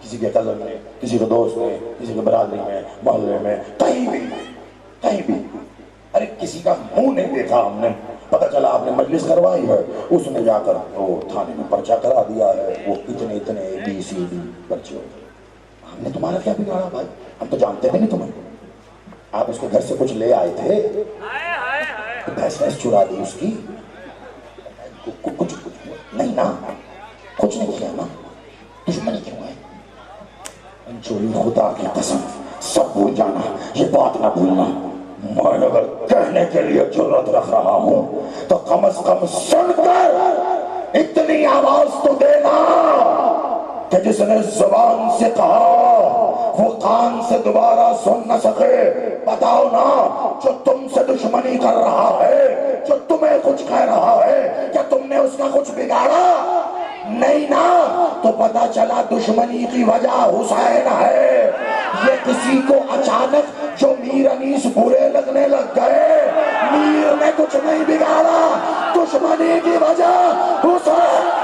S1: کسی کے کزن نے، کسی کے دوست نے، کسی کے برادری میں، محلے میں، کہیں بھی؟ ارے کسی کا منہ نہیں دیکھا ہم نے،
S2: پتہ چلا آپ نے مجلس کروائی ہے، اس نے جا کر وہ تھانے میں پرچہ کرا دیا ہے، وہ اتنے ABCD پرچے ہو گئے۔ ہم نے تمہارا کیا بگاڑا بھائی؟ ہم تو جانتے بھی نہیں تمہیں، آپ اس کے گھر سے کچھ لے آئے تھے، بھینس چرا دی اس کی، کچھ نہیں نا، کچھ نہیں کیا نا، دشمنی کیوں ہے؟ چوری خدا کی قسم سب بھول جانا، یہ بات نہ بھولنا، میں اگر کہنے کے لیے جرات رکھ رہا ہوں تو کم از کم سن کر اتنی آواز تو دینا کہ جس نے زبان سے کہا وہ کان سے دوبارہ سن نہ سکے۔ بتاؤ نا، جو تم سے دشمنی کر رہا ہے، جو تمہیں کچھ کہہ رہا ہے، کیا تم نے اس کا کچھ بگاڑا؟ نہیں نا، تو پتا چلا دشمنی کی وجہ حسین ہے۔ یہ کسی کو اچانک جو میر انیس برے لگنے لگ گئے، میر نے کچھ نہیں بگاڑا، دشمنی کی وجہ حسین۔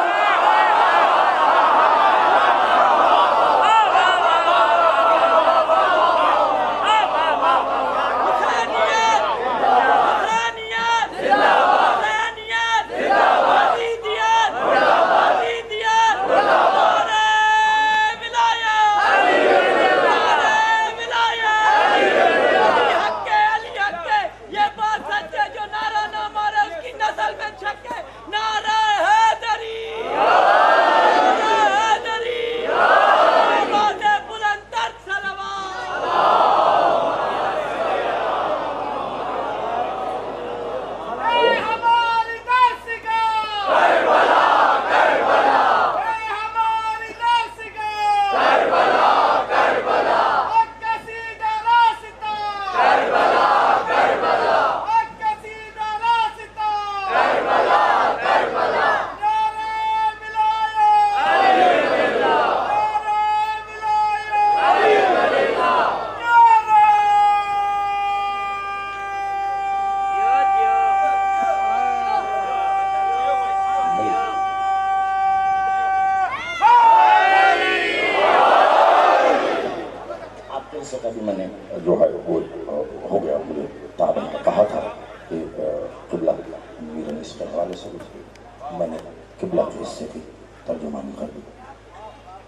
S2: میں نے قبلہ کے حصے کی ترجمانی کر دی۔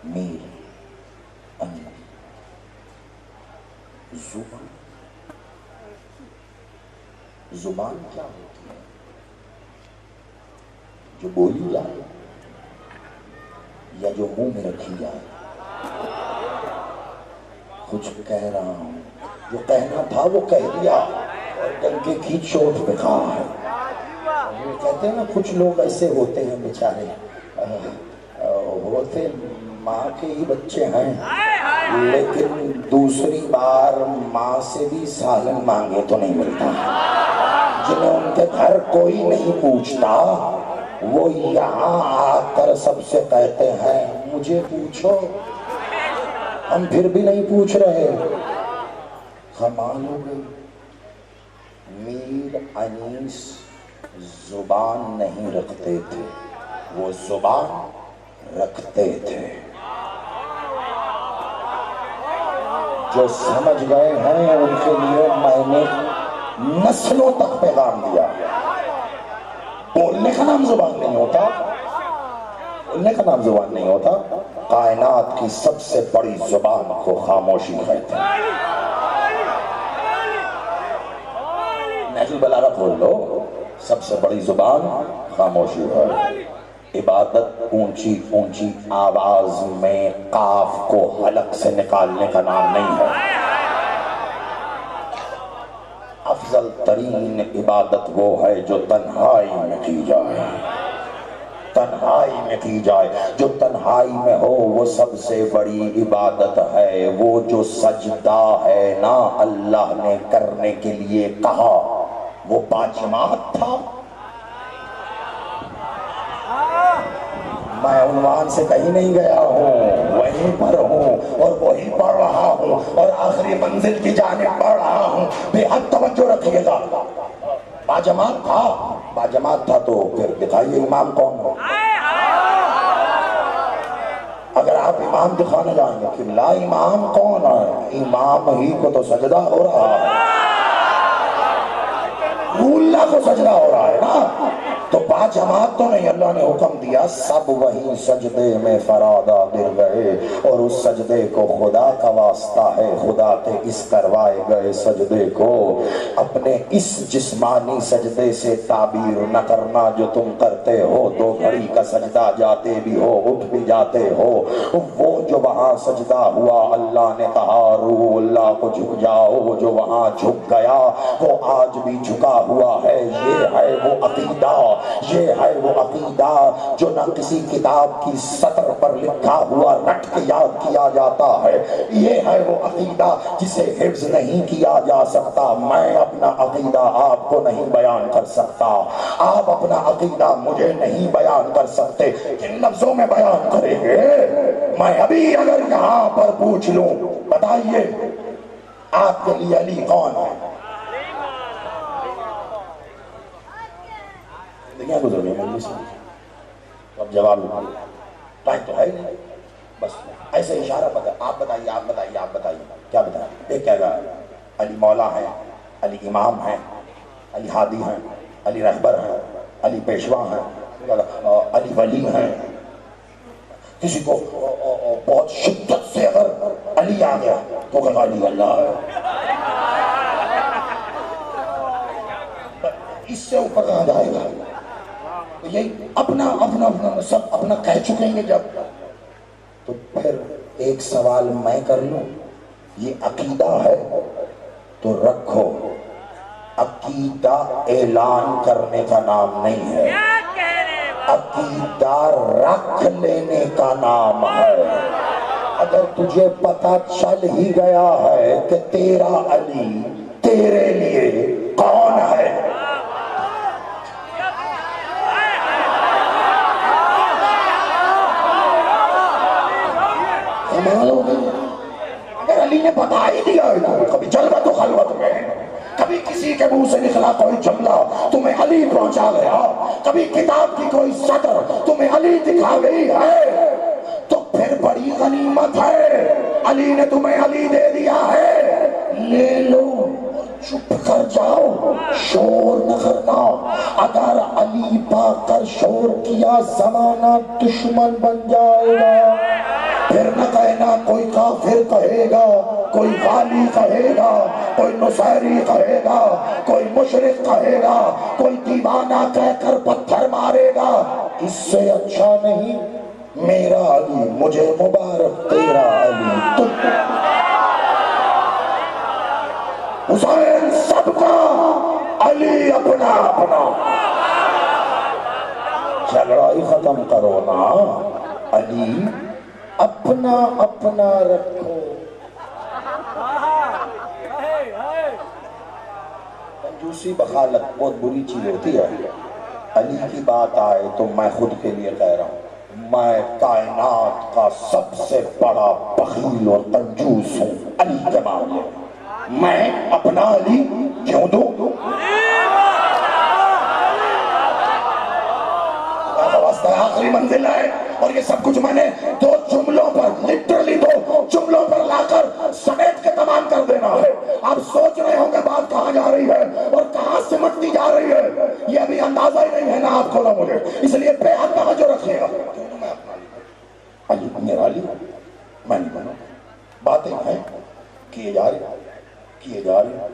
S2: میر ان زبان، زبان کیا ہوتی ہے؟ جو بولی جائے یا جو منہ میں رکھی جائے؟ کچھ کہہ رہا ہوں، جو کہنا تھا وہ کہہ دیا اور ڈنکے کی چوٹ پہ کہا ہے۔ کہتے ہیں نا کچھ لوگ ایسے ہوتے ہیں بیچارے، ہوتے ماں کے ہی بچے ہیں لیکن دوسری بار ماں سے بھی سالن مانگے تو نہیں ملتا، جنہیں ان کے گھر کوئی نہیں پوچھتا وہ یہاں آ کر سب سے کہتے ہیں مجھے پوچھو، ہم پھر بھی نہیں پوچھ رہے۔ کمال ہو گئی۔ میر انیس زبان نہیں رکھتے تھے، وہ زبان رکھتے تھے۔ جو سمجھ گئے ہیں ان کے لیے میں نے نسلوں تک پیغام دیا۔ بولنے کا نام زبان نہیں ہوتا، بولنے کا نام زبان نہیں ہوتا، کائنات کی سب سے بڑی زبان کو خاموشی کہتے ہیں۔ نہج البلاغہ کھول لو، سب سے بڑی زبان خاموشی ہے۔ عبادت اونچی اونچی آواز میں قاف کو حلق سے نکالنے کا نام نہیں ہے۔ افضل ترین عبادت وہ ہے جو تنہائی میں کی جائے، تنہائی میں کی جائے، جو تنہائی میں ہو وہ سب سے بڑی عبادت ہے۔ وہ جو سجدہ ہے نا اللہ نے کرنے کے لیے کہا وہ باجماعت تھا۔ میں عنوان سے کہیں نہیں گیا ہوں، وہیں پر ہوں اور وہی پڑھ رہا ہوں اور آخری منزل کی جانب پڑھ رہا ہوں۔ بے حد توجہ رکھیے گا۔ باجماعت تھا، باجماعت تھا تو پھر دکھائیے امام کون ہو۔ اگر آپ امام دکھانے جائیں گے کہ لا امام کون ہے، امام ہی کو تو سجدہ ہو رہا ہے۔ وہ اللہ کو سجدہ ہو رہا ہے نا، تو با جماعت تو نہیں، اللہ نے حکم دیا سب وہی سجدے میں فرادہ گر گئے، اور اس سجدے کو خدا کا واسطہ ہے، خدا کے اس کروائے گئے سجدے کو اپنے اس جسمانی سجدے سے تعبیر نہ کرنا جو تم کرتے ہو، 2 گھڑی کا سجدہ جاتے بھی ہو اٹھ بھی جاتے ہو، وہ جو وہاں سجدہ ہوا اللہ نے کہا روح اللہ کو جھک جاؤ، جو وہاں جھک گیا وہ آج بھی جھکا ہوا ہے، یہ ہے وہ عقیدہ، یہ ہے وہ عقیدہ جو نہ کسی کتاب کی سطر پر لکھا ہوا رٹ کے یاد کیا جاتا ہے، یہ ہے وہ عقیدہ جسے حفظ نہیں کیا جا سکتا۔ میں اپنا عقیدہ آپ کو نہیں بیان کر سکتا، آپ اپنا عقیدہ مجھے نہیں بیان کر سکتے، کن لفظوں میں بیان کریں گے؟ میں ابھی اگر یہاں پر پوچھ لوں بتائیے آپ کے لیے علی کون ہے؟ دنیا گزر گئی مجھے سے اب جواب ٹائم تو ہے نہیں، بس ایسے اشارہ پتہ آپ بتائیے آپ بتائیے آپ بتائیے کیا بتائیں؟ ایک کہہ گا علی مولا ہے، علی امام ہے، علی ہادی ہیں، علی رہبر ہیں، علی پیشوا ہیں، علی ولی ہیں۔ کسی کو بہت شدت سے اگر علی آ گیا تو کہا علی اللہ ہے، اس سے اوپر کہاں جائے گا؟ یہی اپنا اپنا اپنا سب اپنا کہہ چکیں گے جب، تو پھر ایک سوال میں کر لوں، یہ عقیدہ ہے تو رکھو، عقیدہ اعلان کرنے کا نام نہیں ہے، عقیدہ رکھ لینے کا نام ہے۔ اگر تجھے پتا چل ہی گیا ہے کہ تیرا علی تیرے لیے کون ہے، اگر علی نے بتا ہی دیا ہے، کبھی جلوت و خلوت میں کبھی کسی کے منہ سے نکلا کوئی جملہ تمہیں علی پہنچا گیا، کبھی کتاب کی کوئی سطر تمہیں علی دکھا گئی ہے، تو پھر بڑی غنیمت ہے، علی نے تمہیں علی دے دیا ہے، لے لو اور چپ کر جاؤ، شور نہ کرنا۔ اگر علی پا کر شور کیا زمانہ دشمن بن جائے گا، پھر نہ کہنا کوئی کافر کہے گا، کوئی والی کہے گا، کوئی نصیری کہے گا، کوئی مشرک کہے گا، کوئی دیوانہ کہہ کر پتھر مارے گا، اس سے اچھا نہیں میرا علی مجھے مبارک، تیرا علی تجھ، حسین سب کا، علی اپنا اپنا۔ جھگڑا ہی ختم کرو نا، علی اپنا اپنا رکھو۔ کنجوسی بخالت بہت بری چیز ہوتی ہے، علی کی بات آئے تو میں خود کے لیے کہہ رہا ہوں، میں کائنات کا سب سے بڑا بخیل اور کنجوس ہوں علی کے معاملے میں، میں اپنا علی کیوں دوں؟ آخری منزل ہے، اور یہ سب کچھ میں نے 2 جملوں پر، لٹرلی 2 جملوں پر لا کر سمیٹ کے تمام کر دینا ہے۔ آپ سوچ رہے ہوں گے بات کہاں جا رہی ہے اور کہاں سمٹتی جا رہی ہے، یہ ابھی اندازہ ہی نہیں ہے نا آپ کو نہ مجھے، اس لیے بے حد توجہ رکھیے گا۔ علی میرا علی میں نہیں بنا، باتیں ہیں کیے جا رہے،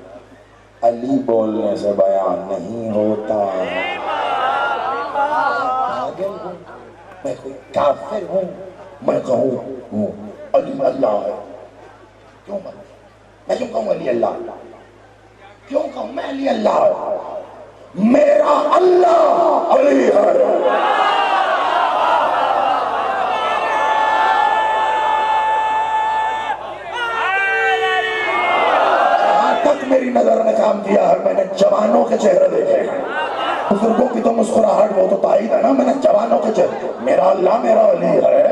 S2: علی بولنے سے بیان نہیں ہوتا۔ میں کوئی کافر ہوں میں کہوں علی اللہ ہے، کیوں میں کیوں کہوں علی اللہ، کیوں کہوں میں علی اللہ ہے، میرا اللہ علی ہے۔ جہاں تک میری نظر نے کام کیا ہے، میں نے جوانوں کے چہرے دیکھے ہیں، بزرگوں کی تو مسکراہٹ وہ تو تائید ہے نا، میں نے جوانوں کے چہرے، میرا اللہ میرا علی ہے،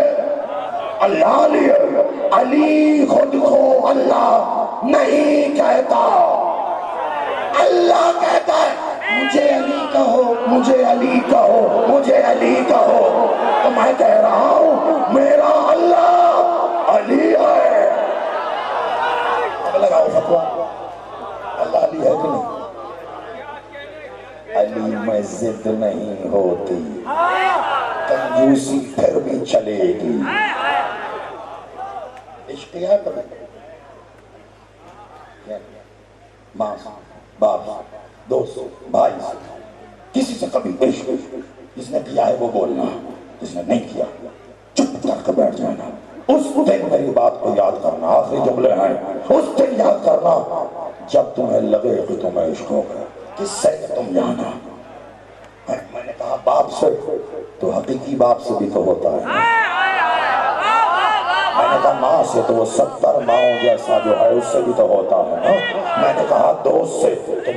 S2: اللہ علی ہے۔ علی خود کو اللہ نہیں کہتا، اللہ کہتا ہے مجھے علی کہو، مجھے علی کہو، مجھے علی کہو، تو میں کہہ رہا ہوں میرا اللہ علی ہے۔ اب لگاؤ فتویٰ، اللہ علی ہے کہ نہیں؟ ضد نہیں ہوتی، کنجوسی پھر بھی چلے گی۔ عشق کیا کرے، ماں باپ دوست بھائی سے کسی سے کبھی عشق، جس نے کیا ہے وہ بولنا، جس نے نہیں کیا چپ کر کے بیٹھ جانا۔ اس دن میری بات کو یاد کرنا، آخری جملے ہیں، اس دن یاد کرنا جب تمہیں لگے کہ تمہیں عشق ہو گیا، کس سے تم جانا۔ میں نے کہا باپ سے، تو حقیقی باپ سے بھی تو ہوتا ہے۔ میں نے کہا ماں سے، تو وہ 70 ماؤں جیسا جو ہے اس سے بھی تو ہوتا ہے نا۔ میں نے کہا دوست سے، تو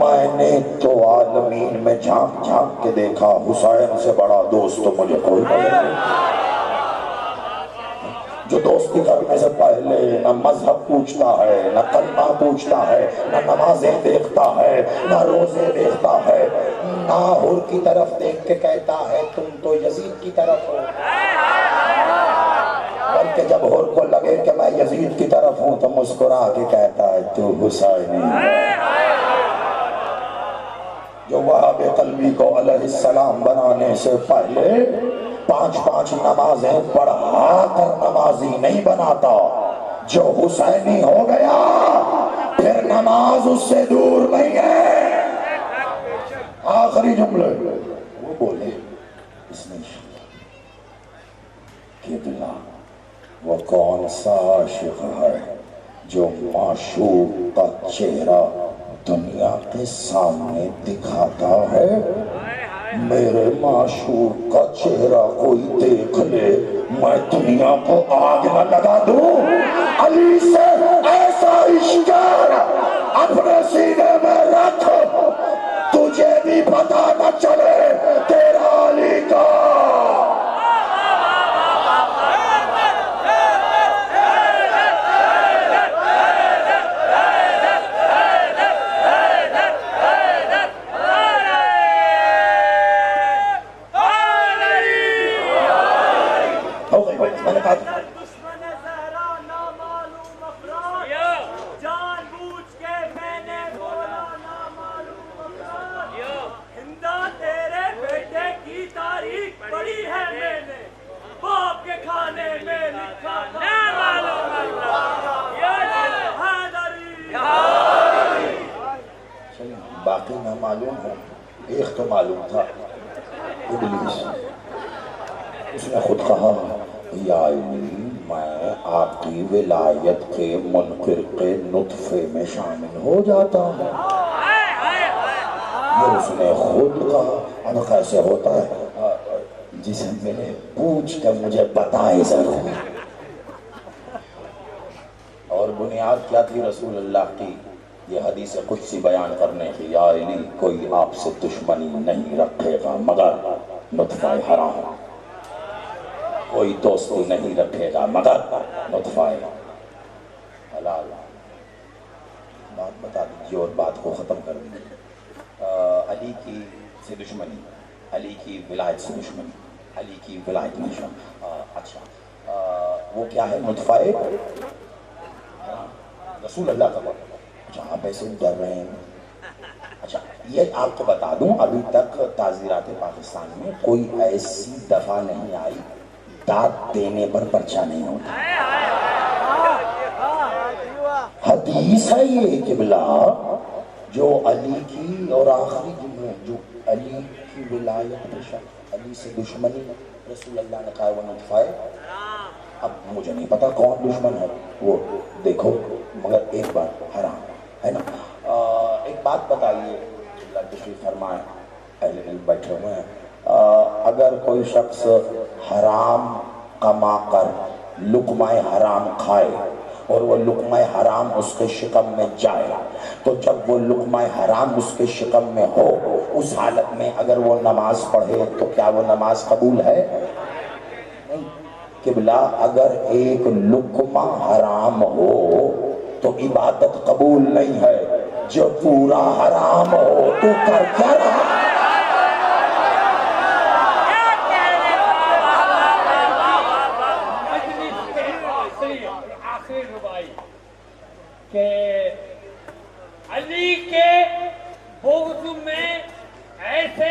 S2: میں نے تو عالمین میں جھانک جھانک کے دیکھا، حسین سے بڑا دوست تو مجھے کوئی نہیں۔ جو دوستی کرنے سے پہلے نہ مذہب پوچھتا ہے، نہ کلمہ پوچھتا ہے، نہ نمازیں دیکھتا ہے، نہ روزے دیکھتا ہے، نہ حور کی طرف دیکھ کے کہتا ہے تم تو یزید کی طرف ہو، بلکہ جب حور کو لگے کہ میں یزید کی طرف ہوں تو مسکرا کے کہتا ہے تو حسینی ہے۔ جو وہاب قلبی کو علیہ السلام بنانے سے پہلے 5 نمازیں پڑھا کر نمازی نہیں بناتا، جو حسینی ہو گیا پھر نماز اس سے دور نہیں ہے۔ آخری جملے وہ بولے، اس نے قبلہ وہ کون سا عاشق ہے جو معشوق کا چہرہ دنیا کے سامنے دکھاتا ہے؟ میرے معشوق کا چہرہ کوئی دیکھ لے، میں دنیا کو آگ نہ لگا دوں۔ علی سے ایسا عشق اپنے سینے میں رکھ، تجھے بھی پتا نہ چلے تیرا علی کا۔ باقی نہ معلوم ہو، ایک تو معلوم تھا، ابلیس۔ اس نے خود کہا یا علی میں آپ کی ولایت کے منکر کے نطفے میں شامل ہو جاتا ہوں۔ یہ اس نے خود کہا۔ اب کیسے ہوتا ہے؟ جسے ملے پوچھ کر مجھے بتائے ضرور۔ اور بنیاد کیا تھی رسول اللہ کی یہ حدیث قدسی بیان کرنے کی؟ یا علی کوئی آپ سے دشمنی نہیں رکھے گا مگر نطفہ حرام، کوئی دوستی نہیں رکھے گا مگر نطفہ حلال۔ بات بتا دیجیے اور بات کو ختم کر دیجیے۔ علی کی سے دشمنی، علی کی ولایت سے دشمنی، علی کی ولایت میں شامل۔ اچھا وہ کیا ہے؟ نطفہ رسول اللہ کا بات۔ اچھا آپ ایسے ڈر رہے ہیں؟ اچھا یہ آپ کو بتا دوں، ابھی تک تعزیرات پاکستان میں کوئی ایسی دفعہ نہیں آئی داد دینے پر پرچہ نہیں ہوتا۔ حدیث ہے یہ قبلہ، جو علی کی اور آخری جملے جو علی کی ولایت علی سے دشمنی رسول اللہ نے کہا وہ نطفہ ہے۔ اب مجھے نہیں پتا کون دشمن ہے وہ دیکھو، مگر ایک بات حرام ہے نا۔ ایک بات بتائیے، اللہ تشریف فرمائے، اہل علم بیٹھے ہوئے ہیں، اگر کوئی شخص حرام کما کر لقمہ حرام کھائے اور وہ لقمہ حرام اس کے شکم میں جائے، تو جب وہ لقمہ حرام اس کے شکم میں ہو، اس حالت میں اگر وہ نماز پڑھے تو کیا وہ نماز قبول ہے؟ قبلہ اگر ایک لقمہ حرام ہو تو عبادت قبول نہیں ہے، جو پورا حرام ہو تو کر کیا رہا؟
S3: آخری ربائی کہ علی کے بغض میں ایسے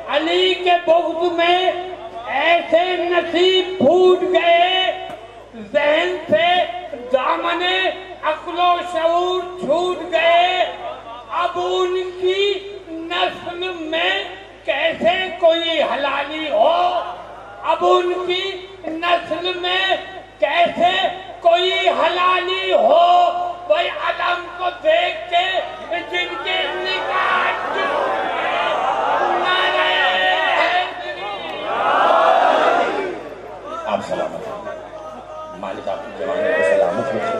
S3: علی کے بغض میں ایسے نصیب پھوٹ گئے، ذہن سے دامن عقل و شعور چھوٹ گئے، اب ان کی نسل میں کیسے کوئی حلالی ہو، اب ان کی نسل میں کیسے کوئی حلالی ہو، وہی علم کو دیکھ کے جن کے نکاح ٹوٹ گئے، نعرہ حیدری۔
S2: آپ سلامت ہیں، مالک آپ کی جوانی کو سلامت رکھے،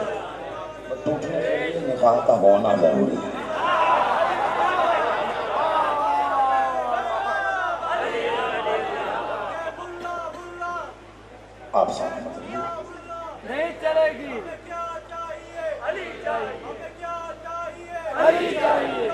S2: ٹوٹنے کے لیے نکاح کا ہونا ضروری ہے۔ آپ سلامت ہیں،
S3: نہیں چلے گی، علی چاہیے، علی چاہیے۔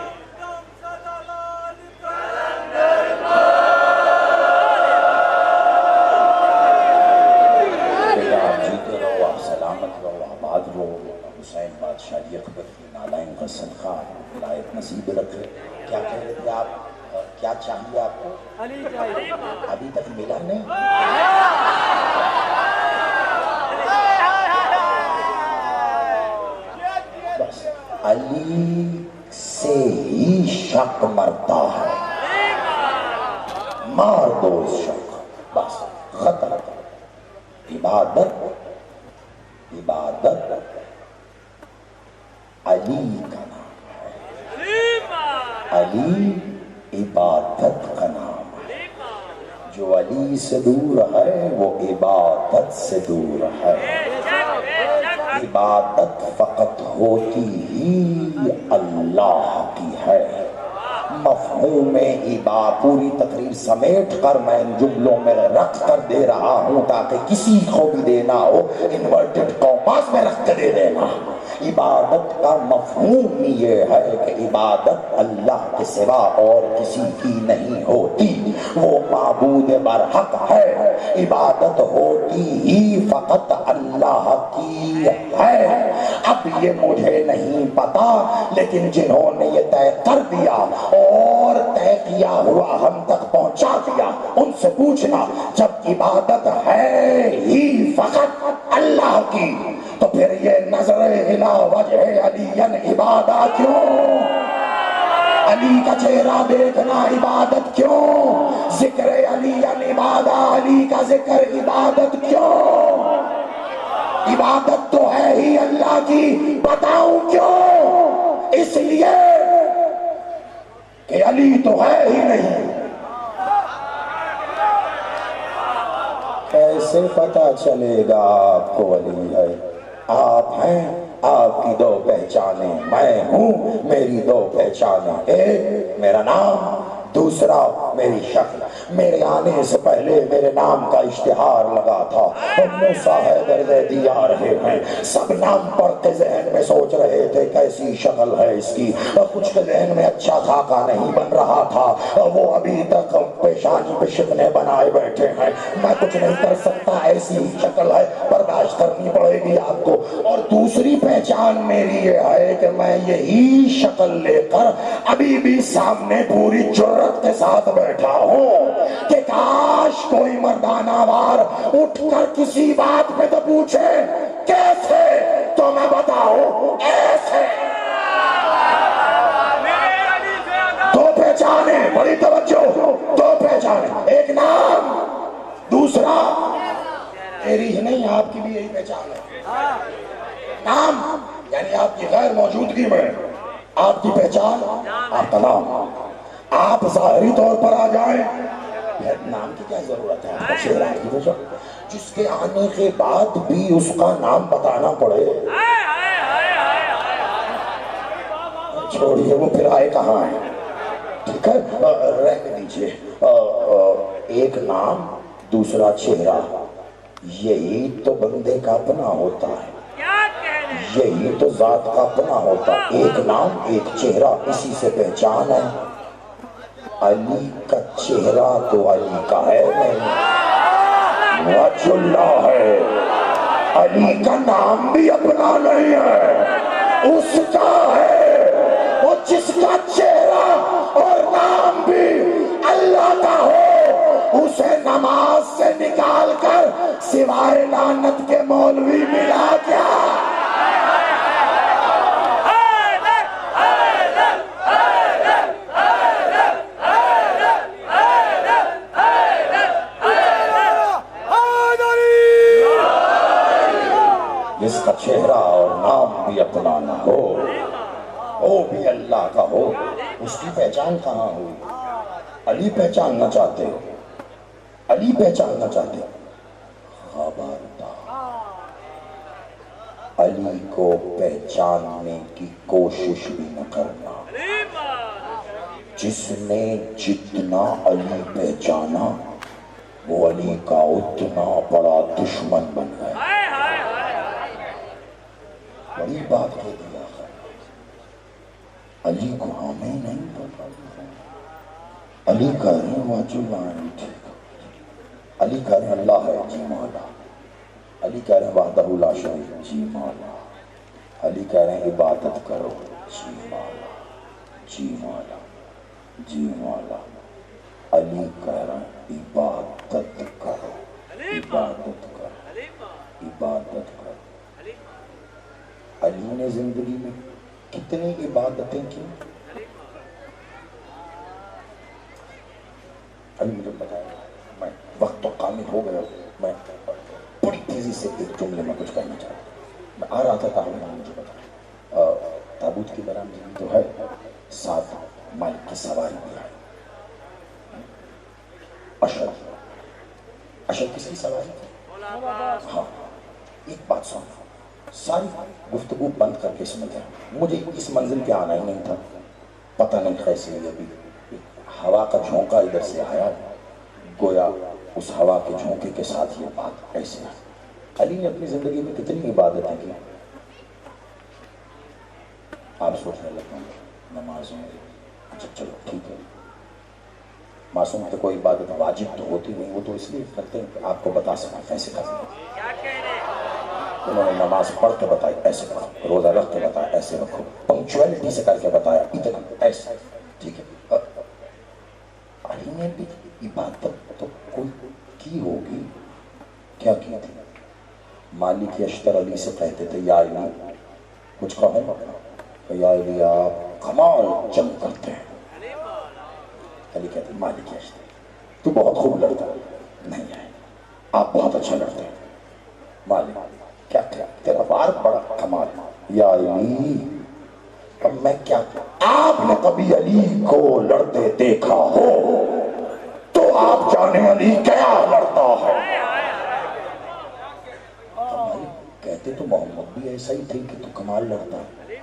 S2: آپ جیتے رہو، آپ سلامت رہو، آباد رہو، حسین بادشاہ اکبر کی نالائن کا صدقہ لائق نصیب رکھے۔ کیا کہہ رہے تھے آپ؟ کیا چاہیے آپ کو؟
S3: علی چاہیے،
S2: ابھی تک ملا نہیں؟ بس علی سے ہی شک مرتا ہے، مار دو اس شک، بس ختم۔ عبادت عبادت علی کا نام ہے، علی عبادت کا نام ہے، جو علی سے دور ہے وہ عبادت سے دور ہے۔ عبادت فقط ہوتی ہی اللہ کی ہے۔ مفہوم پوری تقریر سمیٹ کر میں ان جملوں میں رکھ کر دے رہا ہوں تاکہ کسی کو بھی دینا ہو انورٹڈ کاماز میں رکھ کے دے دینا۔ عبادت کا مفہوم یہ ہے کہ عبادت اللہ کے سوا اور کسی کی نہیں ہوتی، وہ معبود برحق ہے، عبادت ہوتی ہی فقط اللہ کی ہے۔ اب یہ مجھے نہیں پتا، لیکن جنہوں نے یہ طے کر دیا اور طے کیا ہوا ہم تک پہنچا دیا، ان سے پوچھنا جب عبادت ہے ہی فقط اللہ کی تو پھر یہ نظر الہ وجہ علی عبادت کیوں؟ علی کا چہرہ دیکھنا عبادت کیوں؟ ذکر علی عبادت، علی کا ذکر عبادت کیوں؟ عبادت تو ہے ہی اللہ کی، بتاؤں کیوں؟ اس لیے کہ علی تو ہے ہی نہیں۔ کیسے پتا چلے گا آپ کو علی ہے؟ آپ ہیں، آپ کی دو پہچانیں، میں ہوں، میری دو پہچانیں، ایک میرا نام، دوسرا میری شکل۔ میرے آنے سے پہلے میرے نام کا اشتہار لگا تھا، موسیٰ حیدر زیدی آ رہے ہیں، سب نام پڑھ کے ذہن میں سوچ رہے تھے کیسی شکل ہے اس کی، کچھ کے ذہن میں اچھا خاکہ نہیں بن رہا تھا، وہ ابھی تک پیشانی پہ شکنے بنائے بیٹھے ہیں، میں کچھ نہیں کر سکتا، ایسی شکل ہے، برداشت کرنی پڑے گی آپ کو۔ اور دوسری پہچان میری یہ ہے کہ میں یہی شکل لے کر ابھی بھی سامنے پوری جرت کے ساتھ بیٹھا ہوں کہ کاش کوئی مردانہ وار اٹھ کر کسی بات پہ تو پوچھے کیسے، تو میں بتاؤں ایسے۔ دو پہچانے، بڑی توجہ، دو پہچانے، ایک نام، دوسرا میری ہی نہیں آپ کی بھی یہی پہچان ہے۔ نام یعنی آپ کی غیر موجودگی میں آپ کی پہچان، آپ کا نام۔ آپ ظاہری طور پر آ جائیں، پھر نام کی کیا ضرورت ہے؟ آپ کا چہرہ کی وجہ، جس کے آنے کے بعد بھی اس کا نام بتانا پڑے۔ چھوڑیے وہ پھر آئے کہاں ہیں، ٹھیک ہے، رہنے دیجیے۔ ایک نام، دوسرا چہرہ، یہی تو بندے کا اپنا ہوتا ہے، یہی تو ذات کا اپنا ہوتا ہے۔ ایک نام، ایک چہرہ، اسی سے پہچان ہے۔ علی کا چہرہ تو علی کا ہے نہیں، وجہ اللہ ہے۔ علی کا نام بھی اپنا نہیں ہے، اس کا ہے، وہ جس کا چہرہ اور نام بھی اللہ کا ہو اسے نماز سے نکال کر سوائے لعنت کے مولوی ملا کیا؟ جس کا چہرہ اور نام بھی اپنا نہ ہو وہ بھی اللہ کا ہو، اس کی پہچان کہاں ہوئی؟ علی پہچاننا چاہتے ہو؟ علی پہچاننا چاہتے ہو؟ خبردار علی کو پہچاننے کی کوشش بھی نہ کرنا۔ جس نے جتنا علی پہچانا وہ علی کا اتنا بڑا دشمن بن گیا۔ بڑی بات کہہ دیا علی کو ہمیں نہیں پتا، علی کہہ رہے ہیں واجبان ٹھیک، علی کہہ رہے ہیں اللہ ہے جی مولا، علی کہہ رہے ہیں وحدہ لا شریک جی مولا، علی کہہ رہے ہیں عبادت کرو جی مولا جی مولا جی مولا، علی کہہ رہے ہیں عبادت کرو عبادت کرو عبادت کرو۔ علی نے زندگی میں کتنی عبادتیں کی؟ علی مجھے بتایا، میں وقت تو کامل ہو گیا، میں بڑی تیزی سے ایک جملے میں کچھ کہنا چاہتا ہوں۔ میں آ رہا تھا تابوت میں، مجھے بتایا تابوت کی برآمدگی جو ہے 7 مائل کی سواری بھی ہے۔ اشر کس کی سواری تھی؟ ہاں، ایک بات سن، ساری گفتگو بند کر کے اس میں گیا، مجھے اس منزل پہ آنا ہی نہیں تھا، پتہ نہیں کیسے ابھی ہوا کا جھونکا ادھر سے آیا، گویا اس ہوا کے جھونکے کے ساتھ یہ بات ایسے ہے۔ علی نے اپنی زندگی میں کتنی عبادتیں کی؟ آپ سوچنے لگتے ہیں نمازوں میں، اچھا چلو ٹھیک ہے، معصوم پہ کوئی عبادت واجب تو ہوتی نہیں، وہ تو اس لیے کرتے ہیں کہ آپ کو بتا سکیں کیسے کرتے ہیں۔ انہوں نے نماز پڑھ کے بتائی ایسے پڑھو، روزہ رکھ کے بتایا ایسے رکھو، پنکچویلٹی سے کر کے بتایا اتنا ایسے، ٹھیک ہے۔ علی نے بھی عبادت تو کوئی کی ہوگی، کیا کی تھی؟ مالک اشتر علی سے کہتے تھے یا علی کچھ کہو، کہ یا علی آپ کمال جنگ کرتے ہیں۔ علی کہتے مالک اشتر تو بہت خوب لڑتا ہے، نہیں ہے آپ بہت اچھا لڑتے ہیں۔ مالک کیا تیرا وار بڑا کمال، یا علی اب میں کیا، آپ نے کبھی علی کو لڑتے دیکھا ہو تو آپ جانے علی کیا لڑتا ہے۔ کہتے تو محمد بھی ایسا ہی تھے کہ تو کمال لڑتا ہے،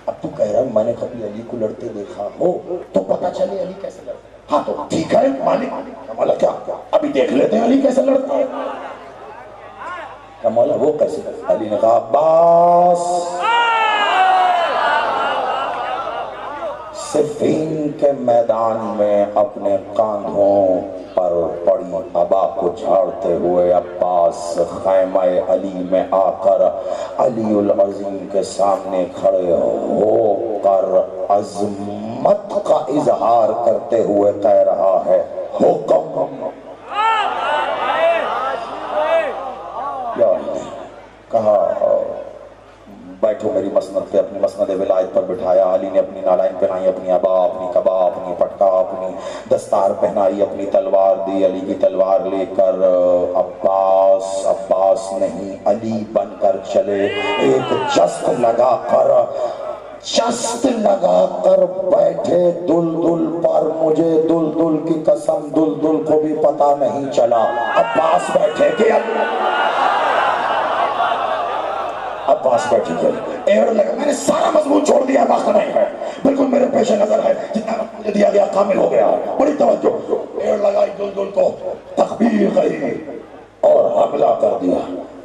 S2: اب تو کہہ رہا ہے میں نے کبھی علی کو لڑتے دیکھا ہو تو پتہ چلے علی کیسے لڑتا ہے۔ ہاں تو ٹھیک ہے مالک، مولا کیا ابھی دیکھ لیتے ہیں علی کیسے لڑتا ہے۔ کہ مولا وہ کیسے؟ علی نے کہا عباس صفین کے میدان میں اپنے کاندھوں پر پڑی ابا کو جھاڑتے ہوئے عباس خیمہ علی میں آ کر علی العظیم کے سامنے کھڑے ہو کر عظمت کا اظہار کرتے ہوئے کہہ رہا ہے حکم۔ کہا بیٹھو میری مسند پہ، اپنی مسند ولایت پر بٹھایا۔ علی نے اپنی نالائن پہنائی، اپنی عبا، اپنی قبا، اپنی پٹکا، اپنی دستار پہنائی، اپنی تلوار دی، علی کی تلوار لے کر عباس نہیں علی بن کر چلے، ایک جست لگا کر بیٹھے دلدل پر، مجھے دلدل کی قسم دلدل کو بھی پتا نہیں چلا۔ عباس بیٹھے کہ عباس بیٹھے گئے، ایڑ لگا، میں نے سارا مضمون چھوڑ دیا، وقت نہیں ہے، بالکل میرے پیش نظر ہے، جتنا وقت مجھے دیا گیا کامل ہو گیا، بڑی توجہ، ایڑ لگائی دلدل کو، تکبیر کہی اور حملہ کر دیا۔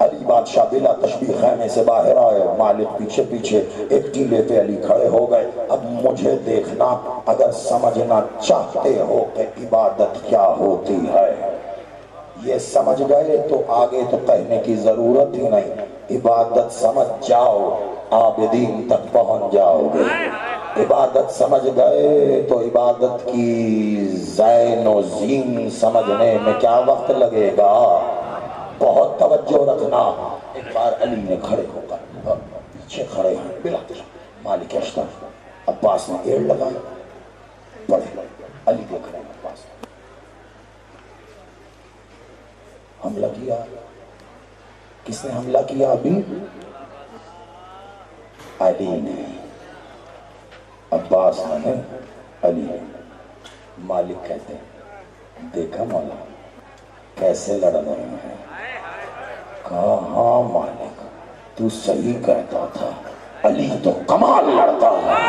S2: علی بادشاہ بلا تشبیہ خیمے سے باہر آئے، مالک پیچھے پیچھے ایک ٹیلے پہ علی کھڑے ہو گئے۔ اب مجھے دیکھنا، اگر سمجھنا چاہتے ہو کہ عبادت کیا ہوتی ہے، یہ سمجھ گئے تو آگے تو کہنے کی ضرورت ہی نہیں، عبادت سمجھ جاؤ عابدین تک پہنچ جاؤ گے۔ عبادت سمجھ گئے تو عبادت کی زین و زین سمجھنے میں کیا وقت لگے گا؟ بہت توجہ رکھنا۔ ایک بار علی نے کھڑے ہو کر، پیچھے کھڑے ہیں بلا مالک اشتر، عباس نے ایڑ لگائی، پڑھے علی دیکھ رہے ہیں عباس حملہ کیا۔ کس نے حملہ کیا؟ ابھی علی نے، عباس نے، علی نے۔ مالک کہتے ہیں دیکھا مولا کیسے لڑ رہے ہیں؟ کہا ہاں مالک تو صحیح کہتا تھا، علی تو کمال لڑتا ہے،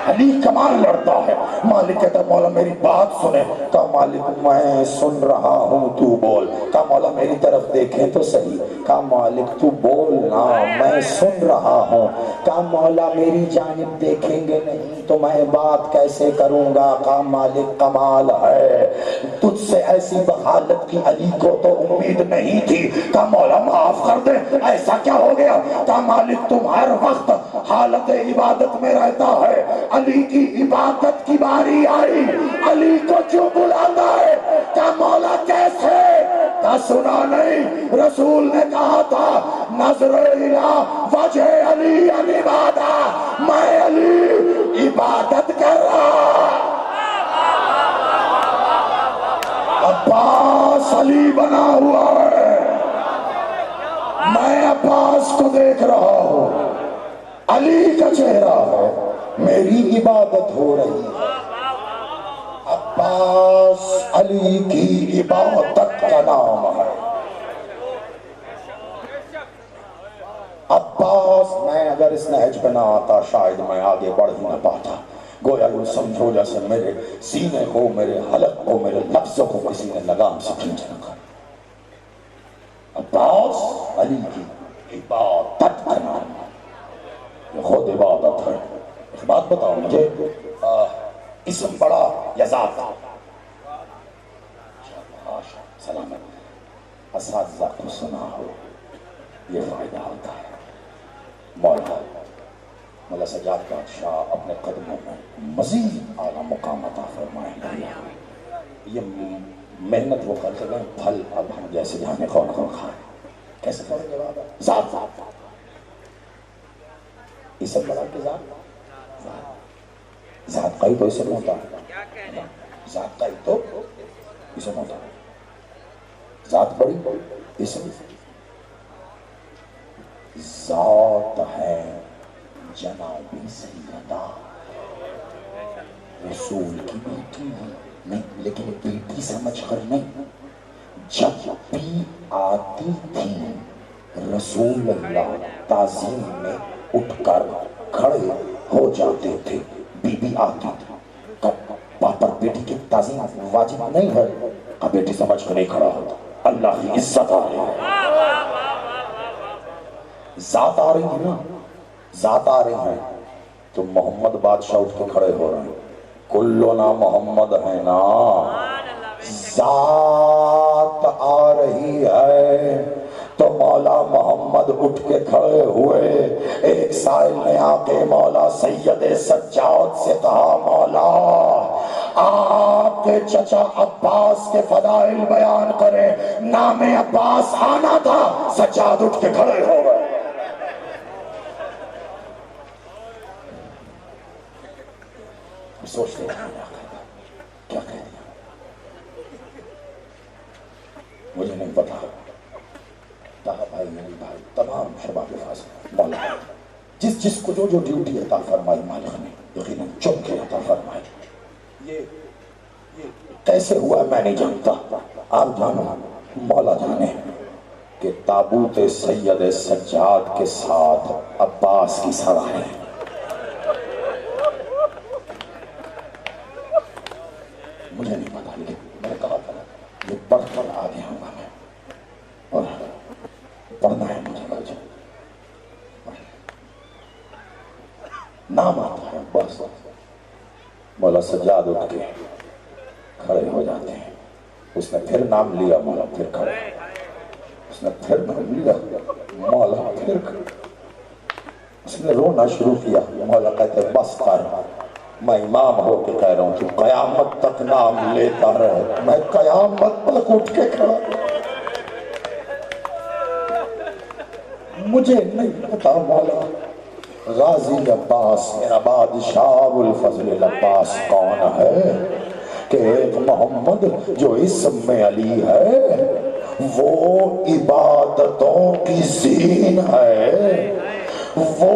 S2: علی کمال لڑتا ہے۔ مالک کہتا مولا میری بات سنے۔ کہا مالک میں سن رہا ہوں تو بول۔ کہا مولا میری طرف دیکھیں تو صحیح۔ کہا مالک تو بولنا میں سن رہا ہوں۔ کہا مولا میری جانب دیکھیں گے نہیں تو میں بات کیسے کروں گا؟ کہا مالک کمال ہے، تجھ سے ایسی بغالت کی علی کو تو امید نہیں تھی۔ کہا مولا معاف کر دے، ایسا کیا ہو گیا؟ کہا مالک تم ہر وقت حالت عبادت میں رہتا ہے، علی کی عبادت کی باری آئی علی کو کیوں بلاتا ہے؟ کہا مولا کیسے؟ کہا سنا نہیں رسول نے کہا تھا نظر الی وجہ علی عبادہ، میں علی عبادت کر رہا۔ عباس علی بنا ہوا ہے، میں عباس کو دیکھ رہا ہوں، علی کا چہرہ ہے، میری عبادت ہو رہی ہے۔ عباس علی کی عبادت کا نام ہے۔ عباس، میں اگر اس نہج پہ نہ آتا شاید میں آگے بڑھ ہی نہ پاتا۔ گویا یوں سمجھو جیسے میرے سینے کو، میرے حلق کو، میرے لفظوں کو کسی نے لگام سے کھینچ رکھا۔ عباس علی کی عبادت کا نام ہے، یہ خود عبادت ہے۔ ایک بات بتاؤ مجھے، اسم بڑا یا ذات؟ سلامت اساتذہ کو سنا ہو یہ فائدہ ہوتا ہے۔ مولا سجاد بادشاہ اپنے قدموں میں مزید اعلیٰ مقام عطا فرمائیں۔ یہ محنت وہ کرتے گئے، پھل اب ہم جیسے جانے کون کون کھائے، کیسے کریں گے؟ ذات اسم بڑا کہ ذات؟ ذات کا ہی تو اسم ہوتا ہے، ذات کا ہی تو اسم ہوتا ہے۔ ذات بڑی اسم ذات ہے جناب سیدہ رسول کی بیٹی ہے، نہیں لیکن بیٹی سمجھ کر نہیں، جب بھی آتی تھی رسول اللہ تعظیم میں اٹھ کر کھڑے ہو جاتے تھے۔ بی بی آتی تھی، باپ پر بیٹی کی تعظیم واجب نہیں ہے، اب بیٹی سمجھ کر نہیں کھڑا ہوتا، اللہ کی عزت آ رہی ہے۔ ذات آ رہی ہے نا، ذات آ رہی ہے تو محمد بادشاہ اٹھ کے کھڑے ہو رہے ہیں، کلنا محمد ہے نا۔ ذات آ رہی ہے تو مولا محمد اٹھ کے کھڑے ہوئے۔ ایک سائل نے آ کے مولا سید سجاد سے کہا مولا آپ کے چچا عباس کے فضائل بیان کریں، نام عباس آنا تھا۔ سجاد اٹھ کے کھڑے ہو گئے۔ سوچتے ہیں کیا کہہ دیا، مجھے نہیں پتا۔ بھائی بھائی تمام شباب فاضل مولا جس جس کو جو جو ڈیوٹی عطا فرمائی مالک نے یقیناً چن کے عطا فرمائی۔ یہ کیسے ہوا میں نہیں جانتا، آپ جانو مولا جانے کہ تابوت سید سجاد کے ساتھ عباس کی سواری ہے۔ مجھے نہیں پتا، لیکن میں نے کہا تھا یہ پڑھ کر آ گیا ہوں میں، اور پڑھنا ہے مجھے کچھ نام آتا ہے بس۔ مولا سجاد اٹھ کے کھڑے ہو جاتے ہیں، اس نے پھر نام لیا، مولا پھر کھڑے، اس نے پھر نام لیا، مولا پھر کھڑے۔ اس نے رونا شروع کیا. مولا کہتے بس کر, میں امام ہو کے کہہ رہا ہوں تو قیامت تک نام لیتا رہے. میں قیامت تک اٹھ کے کھڑا. مجھے نہیں پتا مولا غازی عباس میرا بادشاہ ابوالفضل العباس کون ہے, کہ ایک محمد جو اسم میں علی ہے وہ عبادتوں کی زین ہے, وہ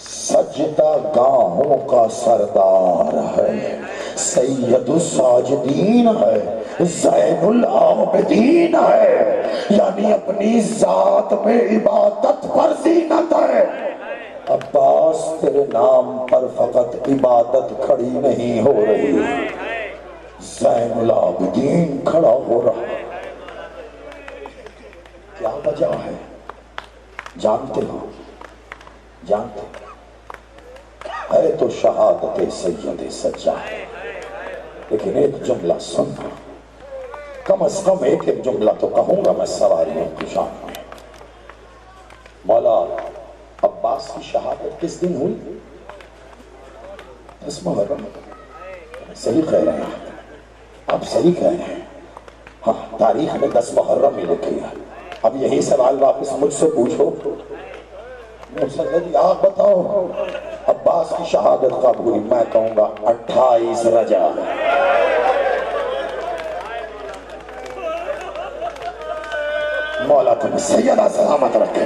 S2: سجدہ گاہوں کا سردار ہے, سید الساجدین ہے, زین العابدین ہے, یعنی اپنی ذات میں عبادت پر زینت ہے. عباس تیرے نام پر فقط عبادت کھڑی نہیں ہو رہی, زین العابدین کھڑا ہو رہا. کیا وجہ ہے جانتے ہو؟ جانتے ہے تو شہادت سید سجاد, لیکن ایک جملہ سننا, کم از کم ایک جملہ تو کہوں گا میں سواریوں کی شان میں. مولا عباس کی شہادت کس دن ہوئی؟ 10 محرم. صحیح کہہ رہے ہیں آپ, صحیح کہہ رہے ہیں. ہاں تاریخ میں 10 محرم ہی لکھی ہے. اب یہی سوال واپس مجھ سے پوچھو, مسند آپ بتاؤ عباس کی شہادت کب ہوئی؟ میں کہوں گا 28 رجب. مولا تم سیدہ سلامت رکھے.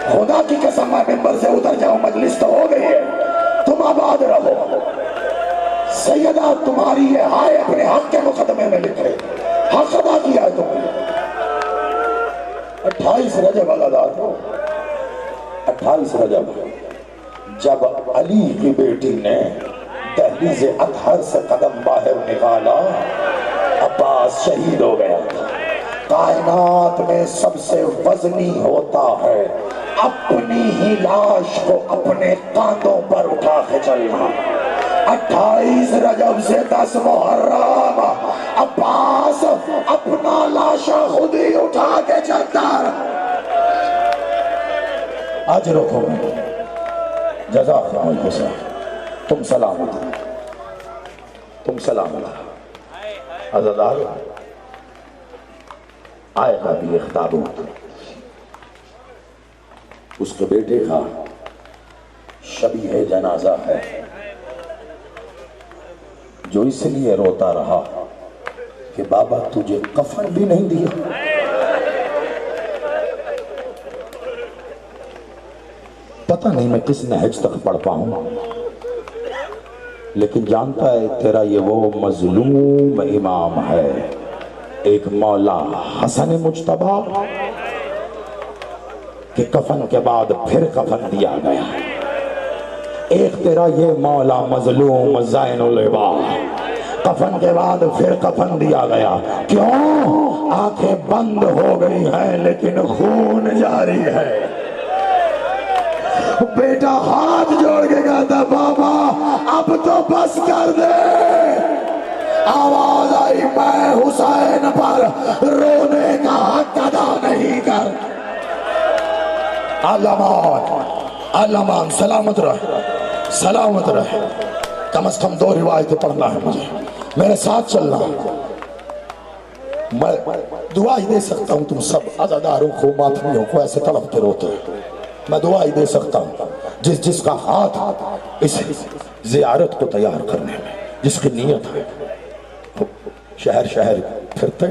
S2: خدا کی قسم میں ممبر سے اتر جاؤں, مجلس تو ہو گئی ہے, تم آباد رہو. سیدہ تمہاری یہ ہائے اپنے حق کے مقدمے میں لکھے, حق ادا کیا ہے تم نے. 28 رجب اللہ 28 رجب جب علی کی بیٹی نے دہلیز اطہر سے قدم باہر نکالا, عباس شہید ہو گیا. کائنات میں سب سے وزنی ہوتا ہے اپنی ہی لاش کو اپنے کاندھوں پر اٹھا کے چلنا. 28 رجب سے 10 محرم عباس اپنا لاشا خود ہی اٹھا کے چلتا. آج رکھو میں جزاک اللہ خیر. تم سلامت, تم سلامت. عزادار آئے گا بھی ایک تابوت, اس کے بیٹے کا شبیہ جنازہ ہے, جو اس لیے روتا رہا کہ بابا تجھے کفن بھی نہیں دیا. پتہ نہیں میں کس نہج تک پڑھ پاؤں, لیکن جانتا ہے تیرا یہ وہ مظلوم امام ہے, ایک مولا حسن مجتبیٰ کہ کفن کے بعد پھر کفن دیا گیا, ایک تیرا یہ مولا مظلوم زین العباد کفن کے بعد پھر کفن دیا گیا. کیوں؟ آنکھیں بند ہو گئی ہیں لیکن خون جاری ہے. بیٹا ہاتھ جوڑ کے کہتا بابا اب تو بس کر دے. آواز آئی میں حسین پر رونے کا حق ادا نہیں کر. علمان سلامت رہے, سلامت رہے. کم از کم 2 روایتیں پڑھنا ہے مجھے, میرے ساتھ چلنا. میں دعا ہی دے سکتا ہوں, تم سب عزاداروں کو ماتمیوں کو ایسے تڑپ کے روتے, میں دعا ہی دے سکتا ہوں. جس کا ہاتھ اس زیارت کو تیار کرنے میں, جس کی نیت ہے, شہر شہر پھرتے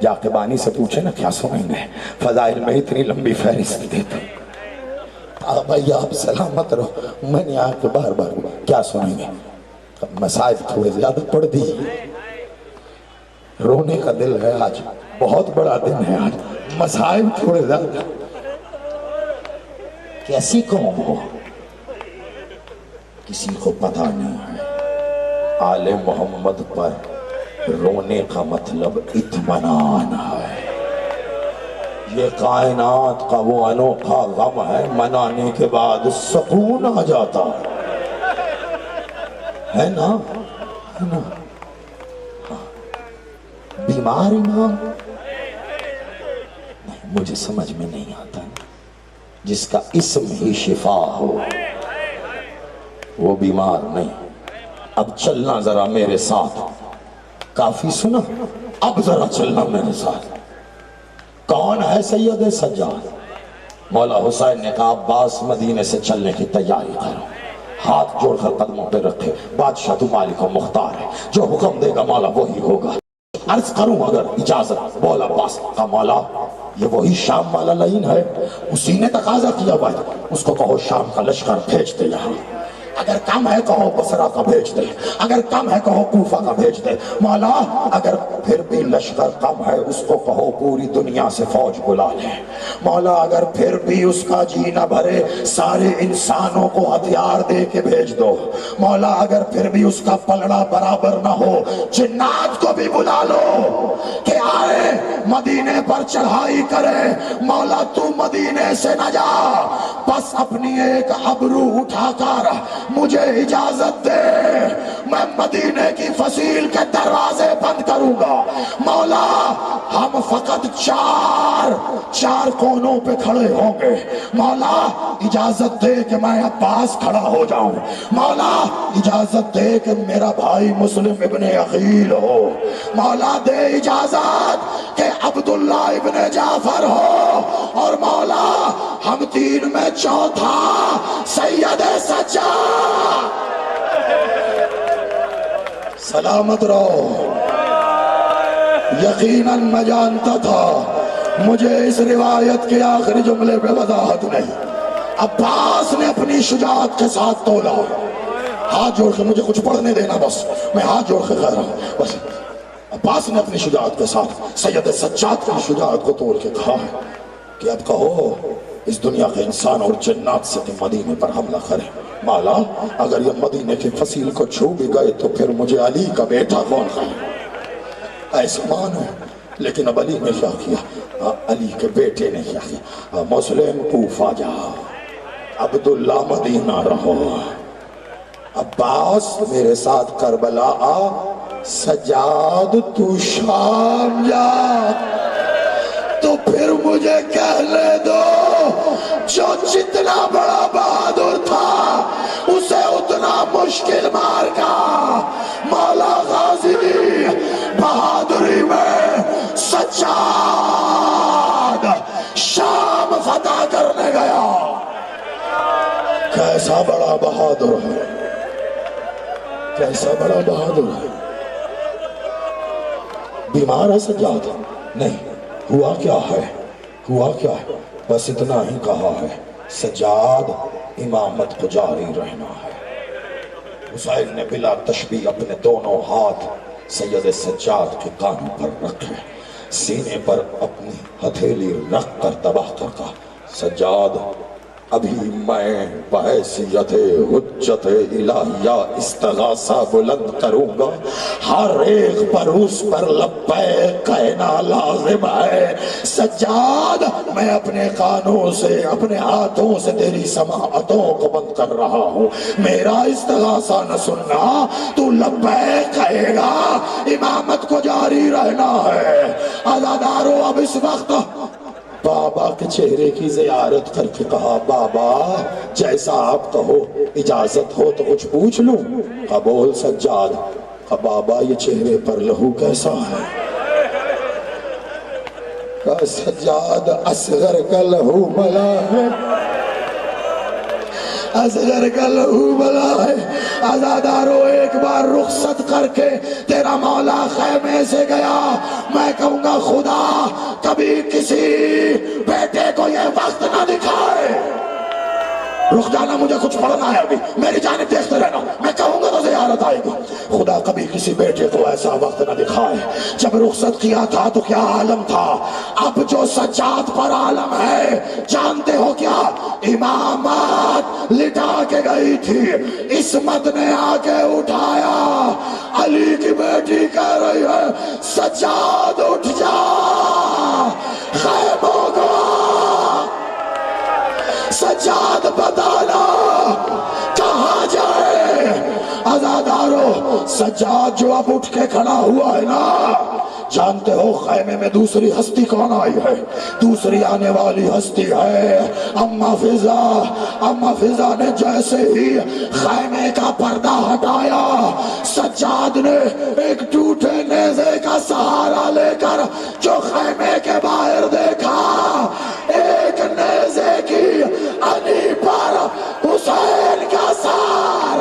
S2: جا کے بانی سے پوچھے نا کیا سنیں گے. فضائل میں اتنی لمبی فہرست دیتا ہوں. بھائی آپ سلامت رہو, میں نے آ کے بار بار کیا سنیں گے. مسائل تھوڑے زیادہ پڑھ دی, رونے کا دل ہے آج, بہت بڑا دن ہے آج. مسائل تھوڑے زیادہ. کیسی قوم ہو کسی کو پتہ نہیں ہے. آل محمد پر رونے کا مطلب اطمینان ہے. یہ کائنات کا وہ انوکھا غم ہے, منانے کے بعد سکون آ جاتا ہے نا, ہے نا. بیمار امام نہیں, مجھے سمجھ میں نہیں آتا. جس کا اسم ہی شفا ہو وہ بیمار نہیں. اب چلنا ذرا میرے ساتھ. کافی سنا؟ اب ذرا چلنا میرے ساتھ. کون ہے سید سجاد؟ مولا حسین نے کہا عباس مدینے سے چلنے کی تیاری کرو. ہاتھ جوڑ کر قدموں پہ رکھے. بادشاہ تو مالک و مختار ہے، جو حکم دے گا مولا وہی ہوگا. عرض کروں اگر اجازت؟ بولا عباس کا مولا یہ وہی شام والا لائن ہے، اسی نے تقاضا کیا بھائی. اس کو کہو شام کا لشکر بھیج دے یہاں. اگر کم ہے کہو بصرہ کا بھیج دے، اگر کم ہے کہو کوفہ کا بھیج دے. مولا اگر پھر بھی لشکر کم ہے اس کو کہو پوری دنیا سے فوج بلا لے. مولا اگر پھر بھی اس کا جی نہ بھرے سارے انسانوں کو ہتھیار دے کے بھیج دو. مولا اگر پھر بھی اس کا پلڑا برابر نہ ہو جنات کو بھی بلا لو کہ آئے مدینے پر چڑھائی کرے. مولا تو مدینے سے نہ جا، بس اپنی ایک ابرو اٹھا کر مجھے اجازت دے، میں مدینے کی فصیل کے دروازے بند کروں گا. مولا ہم فقط چار کونوں پہ کھڑے ہوں گے. مولا اجازت دے کہ میں عباس کھڑا ہو جاؤں. مولا اجازت دے کہ میرا بھائی مسلم ابن عقیل ہو. مولا دے اجازت کہ عبداللہ ابن جعفر ہو. اور مولا ہم تین میں چوتھا سید سجاد. سلامت رہو. یقیناً میں جانتا تھا مجھے اس روایت کے آخری جملے پہ وضاحت نہیں. عباس نے اپنی شجاعت کے ساتھ تولا. ہاتھ جوڑ کے مجھے کچھ پڑھنے دینا، بس میں ہاتھ جوڑ کے کہہ رہا ہوں. بس عباس نے اپنی شجاعت کے ساتھ سید سجاد کی شجاعت کو توڑ کے کہا کہ اب کہو اس دنیا کے انسان اور جنات سے کہ مدینے پر حملہ کریں. مولا اگر یہ مدینے کی فصیل کو چھو بھی گئے تو پھر مجھے علی کا بیٹا کون ہے؟ ایسا مان ہے. لیکن اب علی نے کیا کیا؟ علی کے بیٹے نے کیا کیا؟ مسلم کوفہ جا، عبداللہ مدینہ رہو. عباس میرے ساتھ کربلا آ، سجاد تو شام جا. تو پھر مجھے کہنے دو جو جتنا بڑا بہادر تھا اسے اتنا مشکل مار کا. مولا غازی بہادری میں سجاد شام فتح کرنے گیا. کیسا بڑا بہادر ہے، کیسا بڑا بہادر ہے. بیمار ہے سجاد؟ نہیں. ہوا کیا ہے؟ ہوا کیا ہے؟ بس اتنا ہی کہا ہے سجاد امامت کو جاری رہنا ہے. حسین نے بلا تشبیہ اپنے دونوں ہاتھ سید سجاد کے کانوں پر رکھے، سینے پر اپنی ہتھیلی رکھ کر دبا کر کہا سجاد ابھی میں بحیثیت حجت الہیہ استغاثہ بلند کروں گا. ہر ایک پر اس پر لبیک کہنا لازم ہے. سجاد میں اپنے کانوں سے اپنے ہاتھوں سے تیری سماعتوں کو بند کر رہا ہوں. میرا استغاثہ نہ سننا، تو لبیک کہے گا، امامت کو جاری رہنا ہے. عزادارو اب اس وقت بابا کے چہرے کی زیارت کر کے کہا بابا جیسا آپ کہو، اجازت ہو تو کچھ پوچھ لوں؟ قبول سجاد. کہا بابا یہ چہرے پر لہو کیسا ہے؟ کہا سجاد اصغر کا لہو بلا ہے، اصغر کا لہو بلا ہے. عزادارو ایک بار رخصت کر کے تیرا مولا خیمے سے گیا، میں کہوں گا خدا کبھی کسی بیٹے کو یہ وقت نہ دکھائے. رک جانا، مجھے کچھ پڑھنا ہے ابھی، میری جانب دیکھتے رہنا، میں کہوں گا تو زیارت آئے گی. خدا کبھی کسی بیٹے کو ایسا وقت نہ دکھائے. جب رخصت کیا تھا تو کیا عالم تھا، اب جو سجاد پر عالم ہے جانتے ہو کیا؟ امامت لٹا کے گئی تھی، عصمت نے آ کے اٹھایا. علی کی بیٹی کہہ رہی ہے سجاد اٹھ جا، خیموں کو سجاد بتانا کہاں جائے. عزادارو سجاد جو اب اٹھ کے کھڑا ہوا ہے نا، جانتے ہو خیمے میں دوسری ہستی کون آئی ہے؟ دوسری آنے والی ہستی ہے اماں فضا۔ اماں فضا نے جیسے ہی خیمے کا پردہ ہٹایا، سجاد نے ایک ٹوٹے نیزے کا سہارا لے کر جو خیمے کے باہر دیکھا، ایک نیزے کی علی پر حسین کا سار۔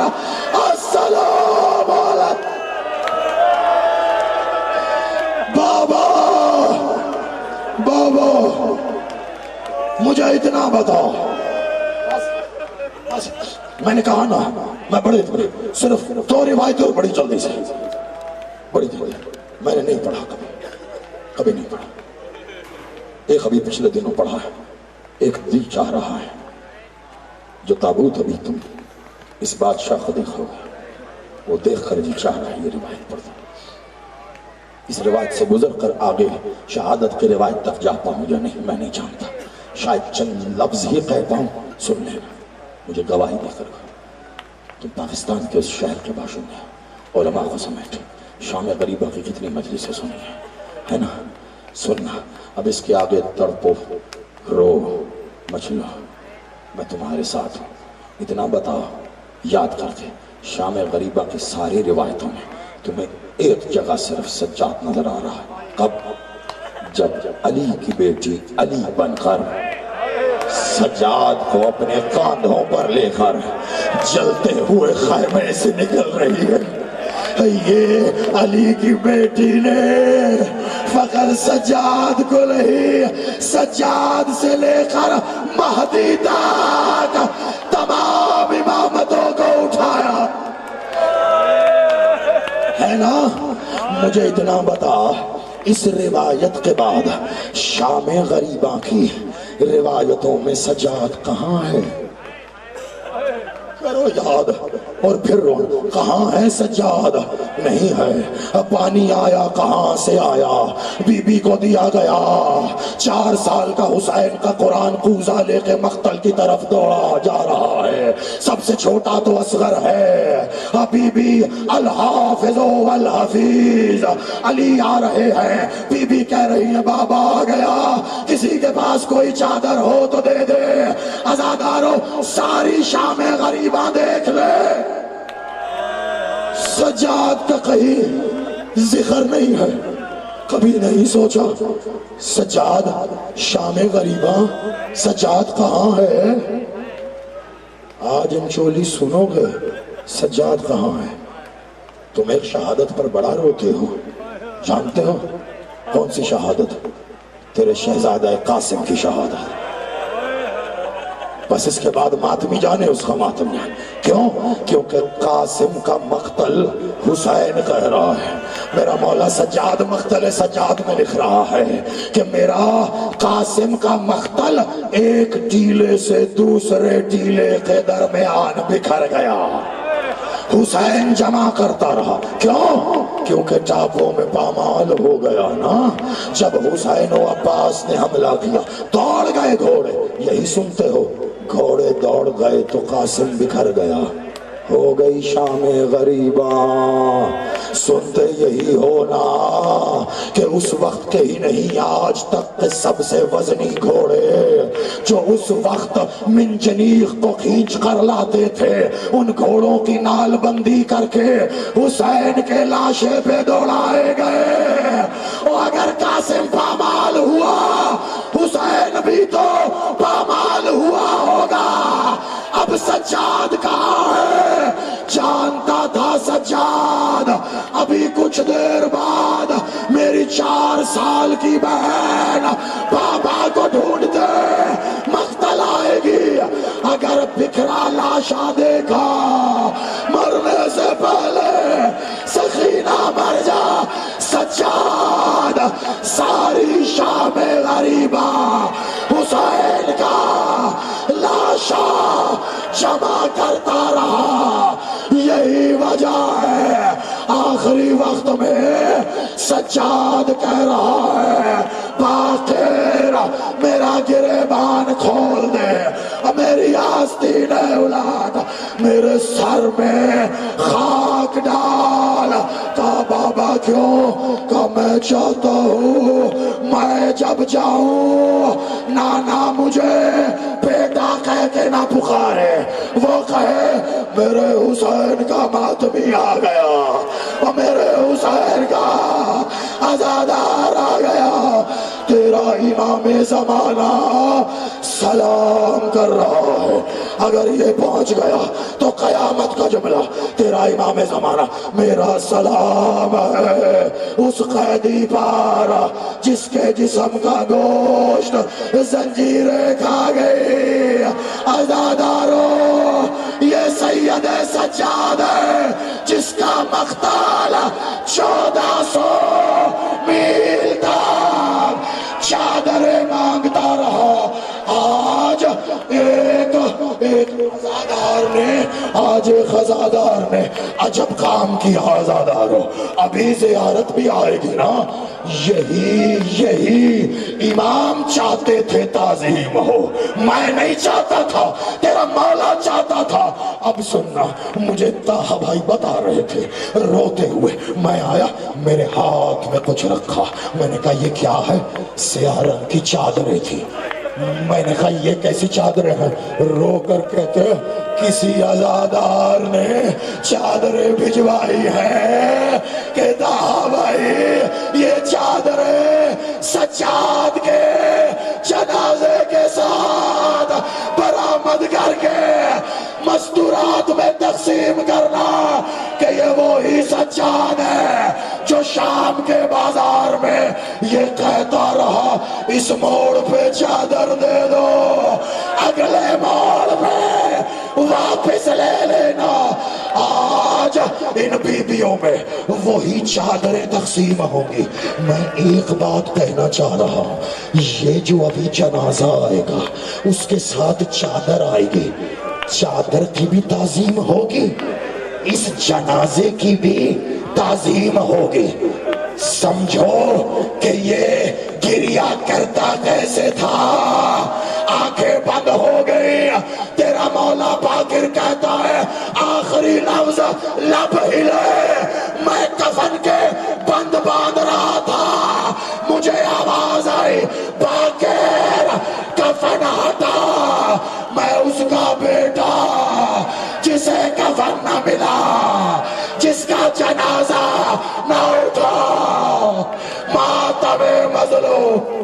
S2: السلام علیکم بابا۔ بابا مجھے اتنا بتاؤ، میں نے کہا نا میں بڑے صرف دو روایتیں اور بڑی جلدی سے، بڑی جلدی میں نے نہیں پڑھا کبھی نہیں پڑھا۔ ایک ابھی پچھلے دنوں پڑھا ہے، ایک دل چاہ رہا ہے جو تابوت ابھی تم اس بادشاہ کو دیکھو گے، وہ دیکھ کر جی چاہ رہا ہے یہ روایت پڑھتا۔ اس روایت سے گزر کر آگے شہادت کی روایت تک جا پاؤں یا نہیں میں نہیں جانتا، شاید چند لفظ ہی کہہ پاؤں، سن لینا مجھے گواہی دے کر۔ تم پاکستان کے اس شہر کے باشندے، علماء کو سمیٹ شام غریبہ کی کتنی مجلسیں سنی ہے نا؟ سننا اب اس کے آگے تڑپو، رو، مچلو، میں تمہارے ساتھ ہوں۔ اتنا بتاؤ یاد کر کے، شام غریبہ کی ساری روایتوں میں تمہیں ایک جگہ صرف سجاد نظر آ رہا ہے، کب؟ جب علی کی بیٹی علی بن کر سجاد کو اپنے کاندھوں پر لے کر جلتے ہوئے خیمے سے نکل رہی ہے۔ یہ علی کی بیٹی نے فقط سجاد کو نہیں، سجاد سے لے کر مہدی تک تمام امامتوں کو اٹھایا ہے نا؟ مجھے اتنا بتا، اس روایت کے بعد شام غریبہ کی روایتوں میں سجاد کہاں ہے؟ کرو یاد اور پھر رو، کہاں ہے سجاد؟ نہیں ہے۔ پانی آیا کہاں سے آیا؟ بی بی کو دیا گیا۔ 4 سال کا حسین کا قرآن کوزہ لے کے مقتل کی طرف دوڑا جا رہا ہے، سب سے چھوٹا تو اصغر ہے۔ بی بی الحافظ والحفیظ علی آ رہے ہیں، بی بی کہہ رہی ہے بابا آ گیا، کسی کے پاس کوئی چادر ہو تو دے دے۔ عزادارو ساری شام غریبہ دیکھ لے، سجاد کا کہیں ذکر نہیں ہے۔ کبھی نہیں سوچا سجاد شام غریبہ، سجاد کہاں ہے؟ آج انچولی سنو گے سجاد کہاں ہے۔ تم ایک شہادت پر بڑا روتے ہو، جانتے ہو کون سی شہادت؟ تیرے شہزادہ قاسم کی شہادت۔ بس اس کے بعد ماتمی جانے اس کا ماتم جانے، کیوں؟ کیونکہ قاسم کا مقتل حسین کہہ رہا ہے، میرا مولا سجاد مقتل سجاد میں لکھ رہا ہے کہ میرا قاسم کا مقتل ایک ٹیلے سے دوسرے ٹیلے کے درمیان بکھر گیا۔ حسین جمع کرتا رہا، کیوں؟ کیونکہ ٹاپوں میں پامال ہو گیا نا۔ جب حسین و عباس نے حملہ کیا دوڑ گئے گھوڑے، یہی سنتے ہو، گھوڑے دوڑ گئے تو قاسم بکھر گیا، ہو گئی شام غریبہ۔ سنتے یہی ہونا کہ اس وقت کے ہی نہیں آج تک کے سب سے وزنی گھوڑے جو اس وقت منجنیق کو کھینچ کر لاتے تھے، ان گھوڑوں کی نال بندی کر کے حسین کے لاشے پہ دوڑائے گئے۔ اور اگر قاسم پامال ہوا، حسین بھی تو پامال ہوا ہوگا۔ اب سجاد کہاں ہے؟ جانتا تھا سجاد ابھی کچھ دیر بعد میری 4 سال کی بہن بابا کو ڈھونڈتے مقتل آئے گی۔ اگر بکھرا لاشا دیکھا مرنے سے پہلے سخینہ مر جا، سجاد ساری شام غریبہ حسین کا لاشا جمع کرتا رہا۔ یہی وجہ ہے آخری وقت میں سجاد کہہ رہا ہے باقر میرا گریبان کھول دے، میری آستین اولاد میرے سر میں خاک ڈال۔ کہا بابا کیوں؟ کہ میں چاہتا ہوں میں جب جاؤں نانا مجھے بیٹا کہہ کے نہ پکارے، وہ کہے میرے حسین کا ماتمی آ گیا، اور میرے حسین کا عزادار آ گیا، تیرا امام زمانہ سلام کر رہا ہے۔ اگر یہ پہنچ گیا تو قیامت کا جملہ، تیرا امام زمانہ میرا سلام ہے اس قیدی پر جس کے جسم کا گوشت زنجیریں کھا گئی۔ عزادارو، یہ سید سجاد ہے جس کا مقتل 1400 میل تک چادریں مانگتا رہا۔ آج ایک خزادار نے عجب کام کیا۔ عزادارو، ابھی زیارت بھی آئے گی نا، یہی امام چاہتے تھے تعظیم ہو، میں نہیں چاہتا تھا، تیرا مولا چاہتا تھا۔ اب سننا، مجھے طاہا بھائی بتا رہے تھے روتے ہوئے، میں آیا، میرے ہاتھ میں کچھ رکھا، میں نے کہا یہ کیا ہے؟ سیاہ رنگ کی چادریں تھی۔ میں نے کہا یہ کیسی چادریں ہیں؟ رو کر کہتے کسی عزادار نے چادریں بھجوائی ہیں کہ طاہا بھائی یہ چادریں سجاد کے جنازے کے ساتھ برآمد کر کے مستورات میں تقسیم کرنا، کہ یہ وہی سجاد ہے جو شام کے بازار میں یہ کہتا رہا اس موڑ پہ چادر دے دو، اگلے موڑ پہ واپس لے لینا۔ آج ان بیبیوں میں وہی چادریں تقسیم ہوں گی۔ میں ایک بات کہنا چاہ رہا ہوں، یہ جو ابھی جنازہ آئے گا اس کے ساتھ چادر آئے گی، چادر کی بھی تعظیم ہوگی، اس جنازے کی بھی تعظیم ہوگی۔ سمجھو کہ یہ گریا کرتا کیسے تھا، آنکھیں بند ہو گئی، تیرا مولا باقر کہتا ہے آخری لفظ لب ہلے، میں کفن کے بند باندھ رہا تھا، مجھے آواز آئی باقر کفن ہٹا، میں اس کا بیٹا جسے کفن نہ ملا، جس کا جنازہ نہ اٹھا، ماتم مظلوم